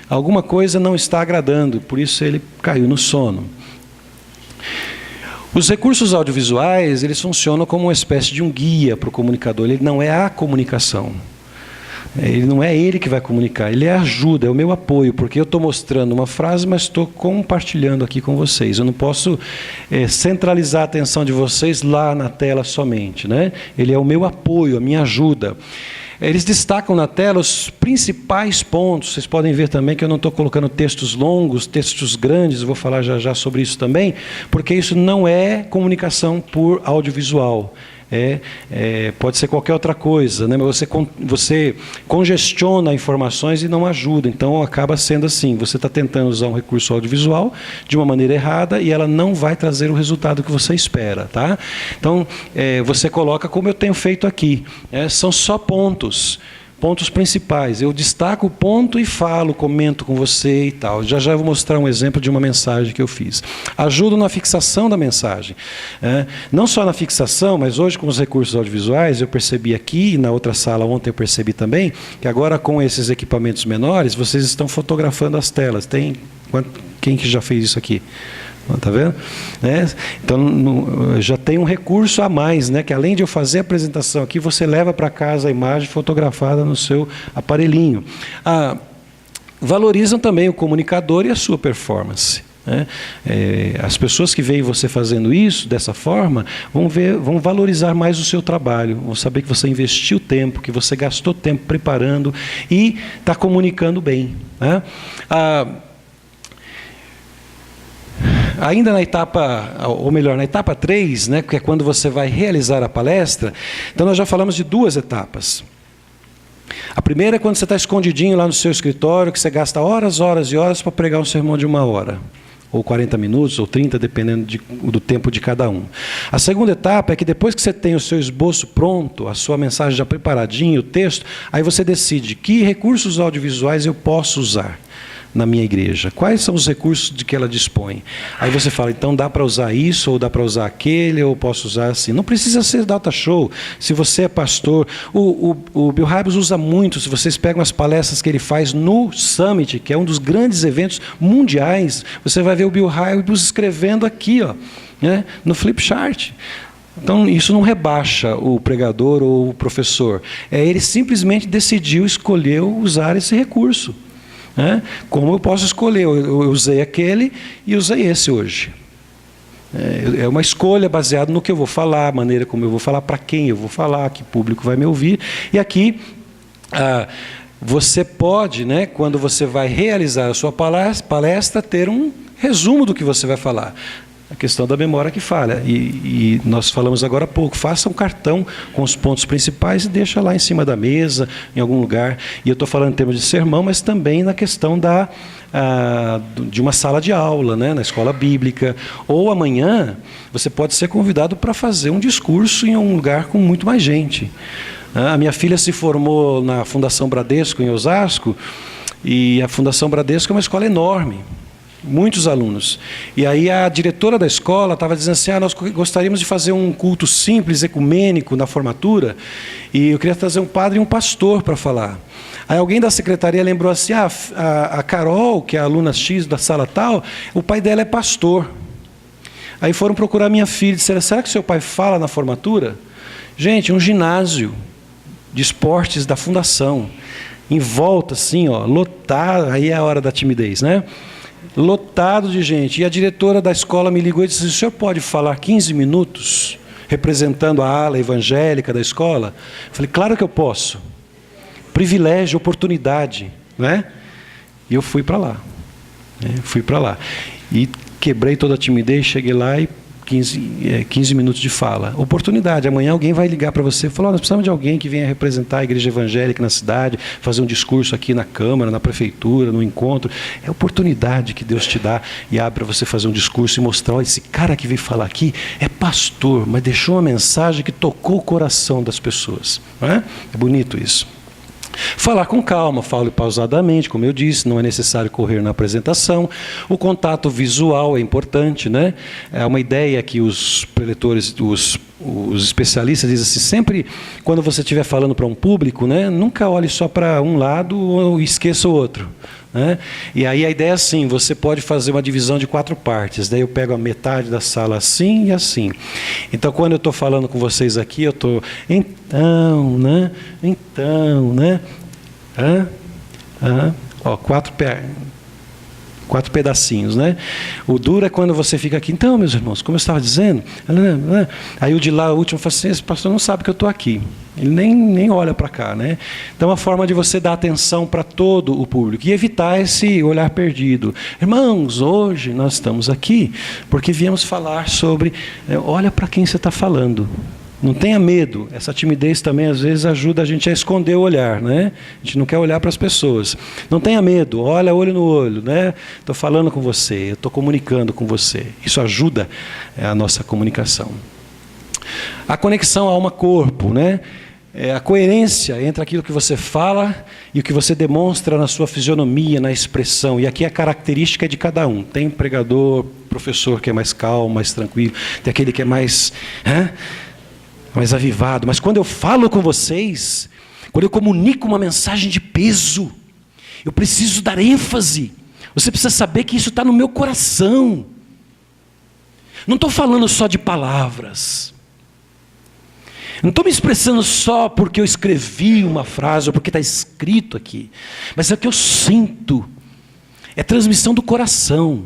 Alguma coisa não está agradando, por isso ele caiu no sono. Os recursos audiovisuais, eles funcionam como uma espécie de um guia para o comunicador, ele não é a comunicação. Ele não é ele que vai comunicar, ele é ajuda, é o meu apoio, porque eu estou mostrando uma frase, mas estou compartilhando aqui com vocês. Eu não posso centralizar a atenção de vocês lá na tela somente, né? Ele é o meu apoio, a minha ajuda. Eles destacam na tela os principais pontos. Vocês podem ver também que eu não estou colocando textos longos, textos grandes, eu vou falar já já sobre isso também, porque isso não é comunicação por audiovisual. Pode ser qualquer outra coisa, né? Mas você congestiona informações e não ajuda, então acaba sendo assim, você está tentando usar um recurso audiovisual de uma maneira errada e ela não vai trazer o resultado que você espera, tá? Então, você coloca como eu tenho feito aqui, são só pontos principais, eu destaco o ponto e falo, comento com você e tal. Já já vou mostrar um exemplo de uma mensagem que eu fiz. Ajudo na fixação da mensagem. Não só na fixação, mas hoje com os recursos audiovisuais, eu percebi aqui, e na outra sala ontem eu percebi também, que agora com esses equipamentos menores, vocês estão fotografando as telas. Quem que já fez isso aqui? Está vendo? Então, já tem um recurso a mais, né? Que além de eu fazer a apresentação aqui, você leva para casa a imagem fotografada no seu aparelhinho. Valorizam também o comunicador e a sua performance. As pessoas que veem você fazendo isso, dessa forma, vão valorizar mais o seu trabalho, vão saber que você investiu tempo, que você gastou tempo preparando e está comunicando bem, né? Ainda na etapa, ou melhor, na etapa 3, né, que é quando você vai realizar a palestra, então nós já falamos de 2 etapas. A primeira é quando você está escondidinho lá no seu escritório, que você gasta horas e horas para pregar um sermão de 1 hora, ou 40 minutos, ou 30, dependendo do tempo de cada um. A segunda etapa é que depois que você tem o seu esboço pronto, a sua mensagem já preparadinha, o texto, aí você decide que recursos audiovisuais eu posso usar na minha igreja. Quais são os recursos de que ela dispõe? Aí você fala, então dá para usar isso, ou dá para usar aquele, ou posso usar assim. Não precisa ser data show. Se você é pastor, o Bill Hybels usa muito, se vocês pegam as palestras que ele faz no Summit, que é um dos grandes eventos mundiais, você vai ver o Bill Hybels escrevendo aqui, ó, né, no flip chart. Então, isso não rebaixa o pregador ou o professor. Ele simplesmente decidiu, escolheu usar esse recurso. Como eu posso escolher? Eu usei aquele e usei esse hoje. É uma escolha baseada no que eu vou falar, a maneira como eu vou falar, para quem eu vou falar, que público vai me ouvir. E aqui, você pode, né, quando você vai realizar a sua palestra, ter um resumo do que você vai falar. A questão da memória que falha. E nós falamos agora há pouco, faça um cartão com os pontos principais e deixa lá em cima da mesa, em algum lugar. E eu estou falando em termos de sermão, mas também na questão de uma sala de aula, né, na escola bíblica. Ou amanhã, você pode ser convidado para fazer um discurso em um lugar com muito mais gente. A minha filha se formou na Fundação Bradesco, em Osasco, e a Fundação Bradesco é uma escola enorme. muitos alunos. E aí a diretora da escola estava dizendo assim, nós gostaríamos de fazer um culto simples, ecumênico, na formatura, e eu queria trazer um padre e um pastor para falar. Aí alguém da secretaria lembrou assim, a Carol, que é a aluna X da sala tal, o pai dela é pastor. Aí foram procurar minha filha e disseram, será que seu pai fala na formatura? Gente, um ginásio de esportes da fundação, em volta assim, lotado, aí é a hora da timidez, né? Lotado de gente. E a diretora da escola me ligou e disse, o senhor pode falar 15 minutos, representando a ala evangélica da escola? Eu falei, claro que eu posso. Privilégio, oportunidade, né? E eu fui para lá. Fui para lá. E quebrei toda a timidez, cheguei lá e 15 minutos de fala. Oportunidade. Amanhã alguém vai ligar para você e falar, nós precisamos de alguém que venha representar a igreja evangélica na cidade, fazer um discurso aqui na Câmara, na Prefeitura, no encontro. É oportunidade que Deus te dá e abre para você fazer um discurso e mostrar, esse cara que veio falar aqui é pastor, mas deixou uma mensagem que tocou o coração das pessoas. Não é? É bonito isso. Falar com calma, fale pausadamente, como eu disse, não é necessário correr na apresentação. O contato visual é importante, né? É uma ideia que os preletores, os especialistas dizem assim, sempre quando você estiver falando para um público, né, nunca olhe só para um lado ou esqueça o outro. Né? E aí a ideia é assim, você pode fazer uma divisão de 4 partes, daí eu pego a metade da sala assim e assim. Então quando eu estou falando com vocês aqui, eu estou, então, né? 4 pedacinhos, né? O duro é quando você fica aqui, então, meus irmãos, como eu estava dizendo, aí o de lá, o último, fala assim, esse pastor não sabe que eu estou aqui. Ele nem olha para cá, né? Então, é uma forma de você dar atenção para todo o público e evitar esse olhar perdido. Irmãos, hoje nós estamos aqui porque viemos falar sobre, olha para quem você está falando. Não tenha medo. Essa timidez também, às vezes, ajuda a gente a esconder o olhar, né? A gente não quer olhar para as pessoas. Não tenha medo. Olha olho no olho, né? Estou falando com você, eu estou comunicando com você. Isso ajuda a nossa comunicação. A conexão alma-corpo, né? A coerência entre aquilo que você fala e o que você demonstra na sua fisionomia, na expressão. E aqui a característica é de cada um. Tem pregador, professor que é mais calmo, mais tranquilo. Tem aquele que é mais avivado. Mas quando eu falo com vocês, quando eu comunico uma mensagem de peso, eu preciso dar ênfase. Você precisa saber que isso está no meu coração. Não estou falando só de palavras. Não estou me expressando só porque eu escrevi uma frase ou porque está escrito aqui. Mas é o que eu sinto. É transmissão do coração.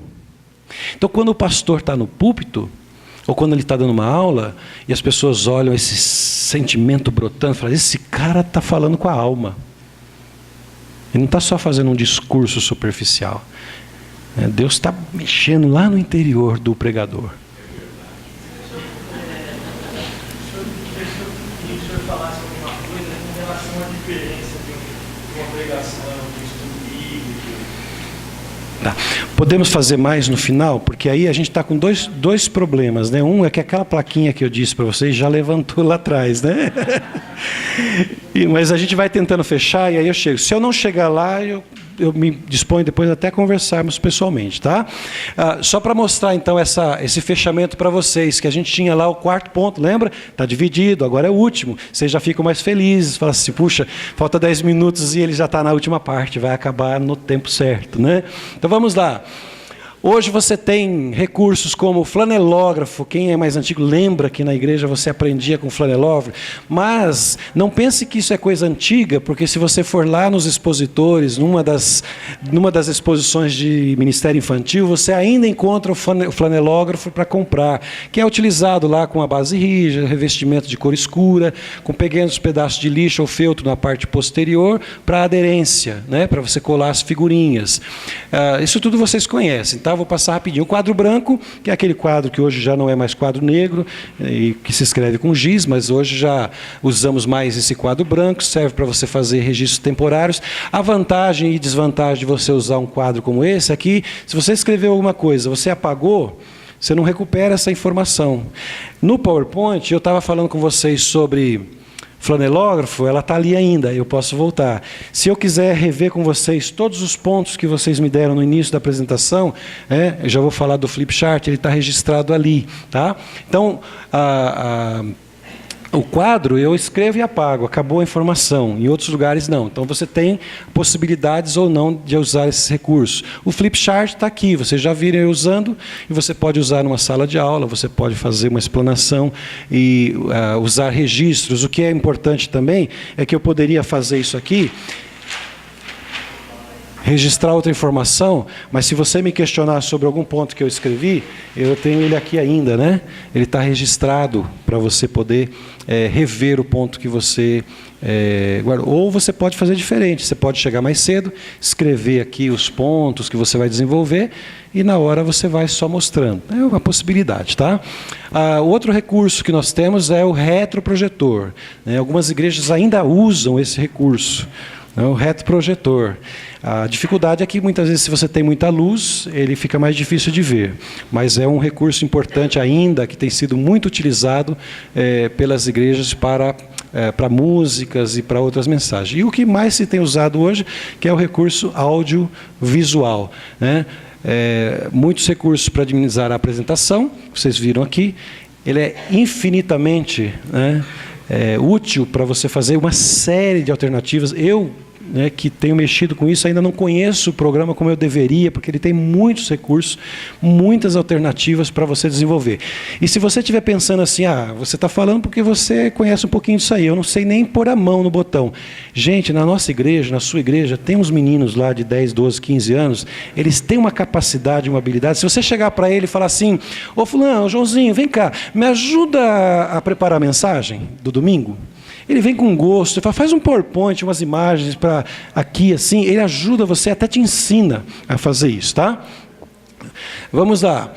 Então quando o pastor está no púlpito, ou quando ele está dando uma aula, e as pessoas olham esse sentimento brotando, falam, esse cara está falando com a alma. Ele não está só fazendo um discurso superficial. Deus está mexendo lá no interior do pregador. Falasse alguma coisa com relação à diferença de uma pregação, de estudo bíblico. Tá. Podemos fazer mais no final? Porque aí a gente está com dois problemas, né? Um é que aquela plaquinha que eu disse para vocês já levantou lá atrás, né? Mas a gente vai tentando fechar e aí eu chego. Se eu não chegar lá, eu me disponho depois até a conversarmos pessoalmente, tá? Só para mostrar então esse fechamento para vocês, que a gente tinha lá o 4º ponto, lembra? Está dividido, agora é o último. Vocês já ficam mais felizes, falam assim, puxa, falta 10 minutos e ele já está na última parte, vai acabar no tempo certo, né? Então vamos lá. Hoje você tem recursos como flanelógrafo. Quem é mais antigo lembra que na igreja você aprendia com flanelógrafo. Mas não pense que isso é coisa antiga, porque se você for lá nos expositores, numa das exposições de Ministério Infantil, você ainda encontra o flanelógrafo para comprar, que é utilizado lá com a base rija, revestimento de cor escura, com pequenos pedaços de lixo ou feltro na parte posterior para aderência, né, para você colar as figurinhas. Isso tudo vocês conhecem. Tá? Vou passar rapidinho. O quadro branco, que é aquele quadro que hoje já não é mais quadro negro, e que se escreve com giz, mas hoje já usamos mais esse quadro branco, serve para você fazer registros temporários. A vantagem e desvantagem de você usar um quadro como esse é que, se você escreveu alguma coisa, você apagou, você não recupera essa informação. No PowerPoint, eu estava falando com vocês sobre flanelógrafo, ela está ali ainda, eu posso voltar. Se eu quiser rever com vocês todos os pontos que vocês me deram no início da apresentação, eu já vou falar do flip chart, ele está registrado ali. Tá? Então, o quadro eu escrevo e apago, acabou a informação. Em outros lugares não. Então você tem possibilidades ou não de usar esses recursos. O flip chart está aqui, vocês já viram eu usando, e você pode usar numa sala de aula, você pode fazer uma explanação e usar registros. O que é importante também é que eu poderia fazer isso aqui, registrar outra informação, mas se você me questionar sobre algum ponto que eu escrevi, eu tenho ele aqui ainda, né? Ele está registrado para você poder rever o ponto que você guardou. Ou você pode fazer diferente, você pode chegar mais cedo, escrever aqui os pontos que você vai desenvolver e na hora você vai só mostrando. É uma possibilidade, tá? Outro recurso que nós temos é o retroprojetor, né? Algumas igrejas ainda usam esse recurso. O retroprojetor. A dificuldade é que muitas vezes, se você tem muita luz, ele fica mais difícil de ver. Mas é um recurso importante ainda, que tem sido muito utilizado pelas igrejas para músicas e para outras mensagens. E o que mais se tem usado hoje, que é o recurso audiovisual, né? Muitos recursos para dinamizar a apresentação, vocês viram aqui. Ele é infinitamente, né, útil para você fazer uma série de alternativas. Eu, que tenho mexido com isso, ainda não conheço o programa como eu deveria, porque ele tem muitos recursos, muitas alternativas para você desenvolver. E se você estiver pensando assim, você está falando porque você conhece um pouquinho disso aí, eu não sei nem pôr a mão no botão. Gente, na nossa igreja, na sua igreja, tem uns meninos lá de 10, 12, 15 anos, eles têm uma capacidade, uma habilidade. Se você chegar para ele e falar assim, ô fulano, Joãozinho, vem cá, me ajuda a preparar a mensagem do domingo? Ele vem com gosto, fala, faz um PowerPoint, umas imagens para aqui, assim, ele ajuda você, até te ensina a fazer isso, tá? Vamos lá.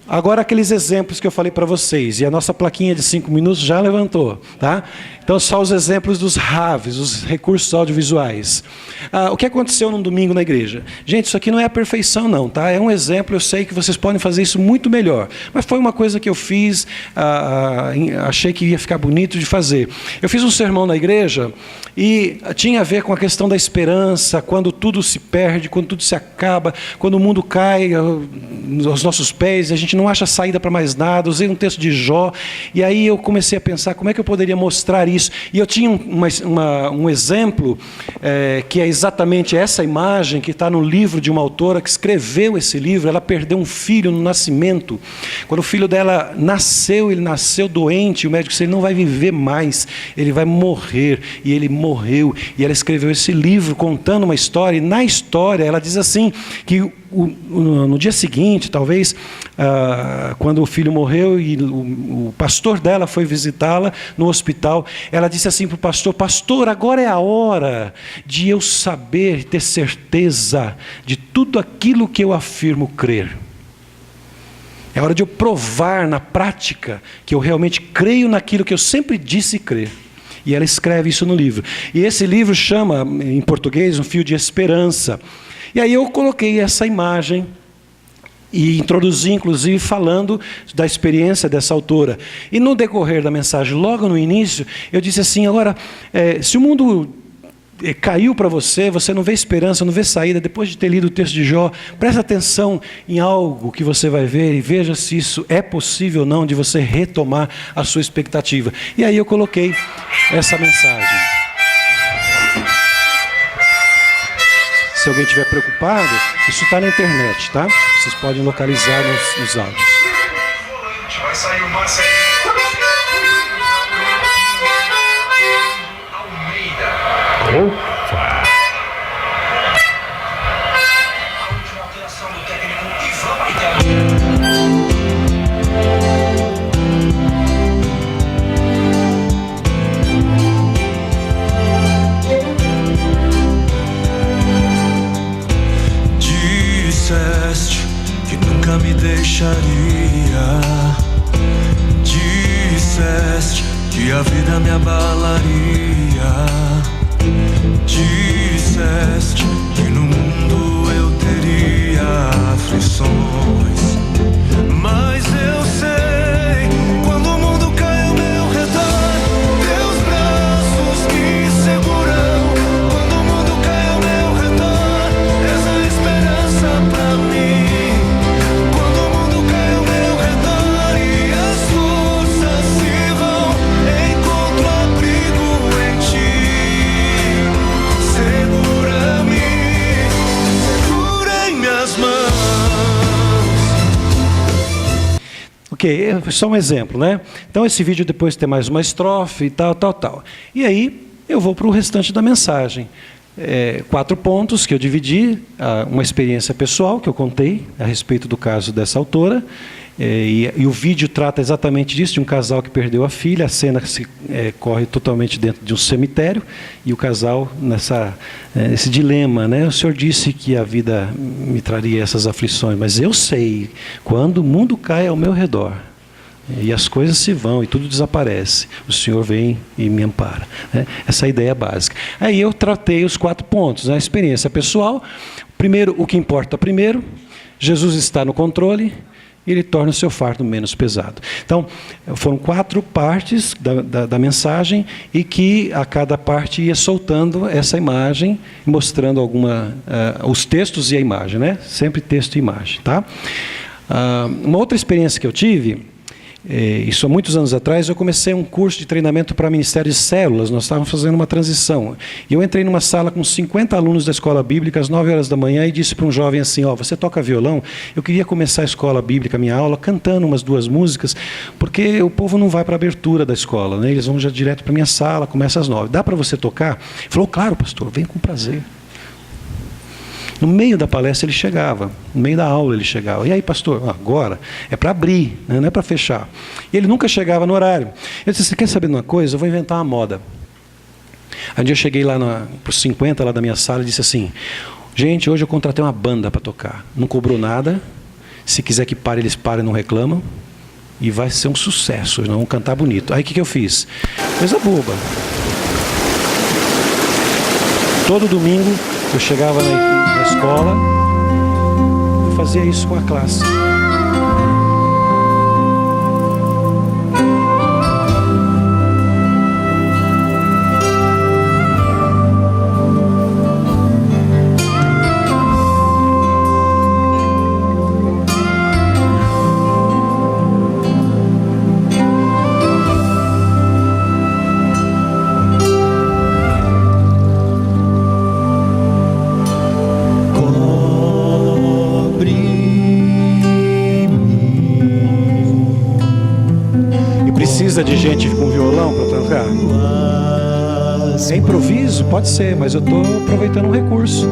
Agora aqueles exemplos que eu falei para vocês, e a nossa plaquinha de 5 minutos já levantou, tá? Então só os exemplos dos RAVs, os recursos audiovisuais. O que aconteceu num domingo na igreja? Gente, isso aqui não é a perfeição não, tá? É um exemplo, eu sei que vocês podem fazer isso muito melhor, mas foi uma coisa que eu fiz, achei que ia ficar bonito de fazer. Eu fiz um sermão na igreja e tinha a ver com a questão da esperança, quando tudo se perde, quando tudo se acaba, quando o mundo cai aos nossos pés, e a gente não acha saída para mais nada. Usei um texto de Jó, e aí eu comecei a pensar como é que eu poderia mostrar isso. E eu tinha um exemplo, que é exatamente essa imagem, que está no livro de uma autora que escreveu esse livro. Ela perdeu um filho no nascimento. Quando o filho dela nasceu, ele nasceu doente, e o médico disse, ele não vai viver mais, ele vai morrer. E ele morreu. E ela escreveu esse livro contando uma história, e na história ela diz assim, que no dia seguinte, talvez, quando o filho morreu e o pastor dela foi visitá-la no hospital, ela disse assim para o pastor, pastor, agora é a hora de eu saber, ter certeza de tudo aquilo que eu afirmo crer. É hora de eu provar na prática que eu realmente creio naquilo que eu sempre disse crer. E ela escreve isso no livro. E esse livro chama, em português, Um Fio de Esperança. E aí eu coloquei essa imagem e introduzi, inclusive, falando da experiência dessa autora. E no decorrer da mensagem, logo no início, eu disse assim, agora, se o mundo caiu para você, você não vê esperança, não vê saída, depois de ter lido o texto de Jó, presta atenção em algo que você vai ver e veja se isso é possível ou não de você retomar a sua expectativa. E aí eu coloquei essa mensagem. Se alguém estiver preocupado, isso está na internet, tá? Vocês podem localizar nos áudios. Vai sair uma série. Almeida. Opa! A última alteração do técnico Ivan Baitello. Que nunca me deixaria. Disseste que a vida me abalaria. Disseste que no mundo eu teria aflições. Mas eu sei, quando o mundo cai ao meu redor, teus braços Ok, é só um exemplo, né? Então esse vídeo depois tem mais uma estrofe e tal. E aí eu vou para o restante da mensagem. 4 pontos que eu dividi, uma experiência pessoal que eu contei a respeito do caso dessa autora, e o vídeo trata exatamente disso, de um casal que perdeu a filha. A cena corre totalmente dentro de um cemitério, e o casal nesse dilema, né? O Senhor disse que a vida me traria essas aflições, mas eu sei, quando o mundo cai ao meu redor, e as coisas se vão e tudo desaparece, o Senhor vem e me ampara, né? Essa é a ideia básica. Aí eu tratei os 4 pontos, né? A experiência pessoal. Primeiro, o que importa primeiro: Jesus está no controle, ele torna o seu fardo menos pesado. Então, foram 4 partes da mensagem, e que a cada parte ia soltando essa imagem, mostrando os textos e a imagem, né? Sempre texto e imagem, tá? Uma outra experiência que eu tive, isso há muitos anos atrás, eu comecei um curso de treinamento para Ministério de Células. Nós estávamos fazendo uma transição. E eu entrei numa sala com 50 alunos da escola bíblica às 9 horas da manhã e disse para um jovem assim: você toca violão? Eu queria começar a escola bíblica, a minha aula, cantando umas 2 músicas, porque o povo não vai para a abertura da escola, né? Eles vão já direto para a minha sala, começa às 9. Dá para você tocar? Ele falou: claro, pastor, vem com prazer. No meio da palestra ele chegava, no meio da aula ele chegava. E aí, pastor, agora é para abrir, né? Não é para fechar. E ele nunca chegava no horário. Eu disse: você quer saber de uma coisa? Eu vou inventar uma moda. Aí um dia eu cheguei lá para os 50 lá da minha sala e disse assim: gente, hoje eu contratei uma banda para tocar. Não cobrou nada. Se quiser que pare, eles parem, não reclamam. E vai ser um sucesso, nós vamos cantar bonito. Aí o que eu fiz? Coisa boba. Todo domingo eu chegava na escola e fazia isso com a classe. De gente com violão para tocar? É improviso? Pode ser, mas eu estou aproveitando um recurso.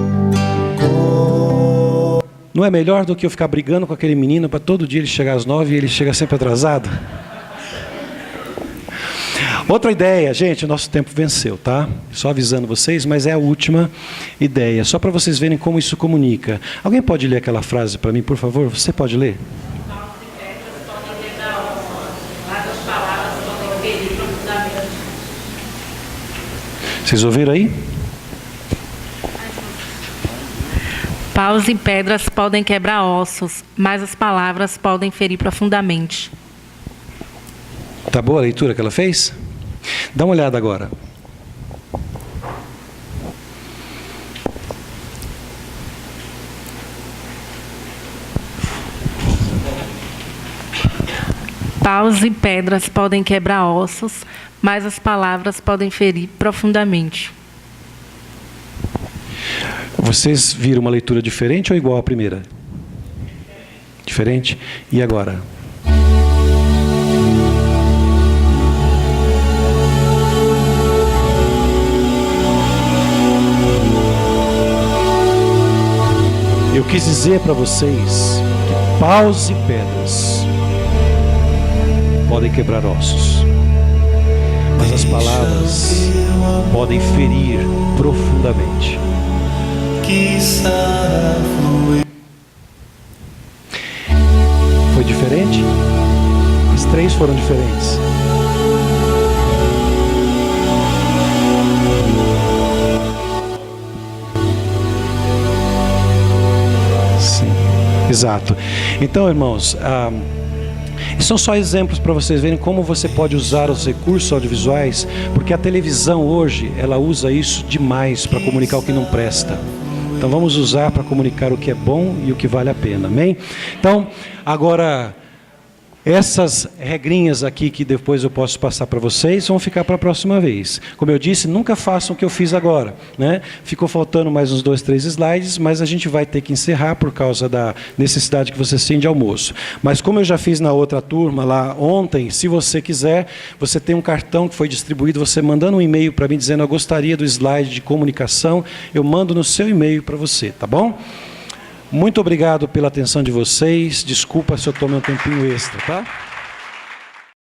Não é melhor do que eu ficar brigando com aquele menino para todo dia ele chegar às 9 e ele chega sempre atrasado? Outra ideia, gente, o nosso tempo venceu, tá? Só avisando vocês, mas é a última ideia, só para vocês verem como isso comunica. Alguém pode ler aquela frase para mim, por favor? Você pode ler? Vocês ouviram aí? Paus e pedras podem quebrar ossos, mas as palavras podem ferir profundamente. Tá boa a leitura que ela fez? Dá uma olhada agora. Paus e pedras podem quebrar ossos, mas as palavras podem ferir profundamente. Vocês viram uma leitura diferente ou igual à primeira? Diferente? E agora? Eu quis dizer para vocês que paus e pedras podem quebrar ossos, mas as palavras podem ferir profundamente. Foi diferente? As 3 foram diferentes. Sim, exato. Então, irmãos, são só exemplos para vocês verem como você pode usar os recursos audiovisuais, porque a televisão hoje, ela usa isso demais para comunicar o que não presta. Então vamos usar para comunicar o que é bom e o que vale a pena, amém? Então, agora, Essas regrinhas aqui, que depois eu posso passar para vocês, vão ficar para a próxima vez. Como eu disse, nunca façam o que eu fiz agora, né? Ficou faltando mais uns 2, 3 slides, mas a gente vai ter que encerrar por causa da necessidade que vocês têm de almoço. Mas como eu já fiz na outra turma lá ontem, se você quiser, você tem um cartão que foi distribuído, você mandando um e-mail para mim dizendo: eu gostaria do slide de comunicação, eu mando no seu e-mail para você, tá bom? Muito obrigado pela atenção de vocês. Desculpa se eu tomei um tempinho extra, tá?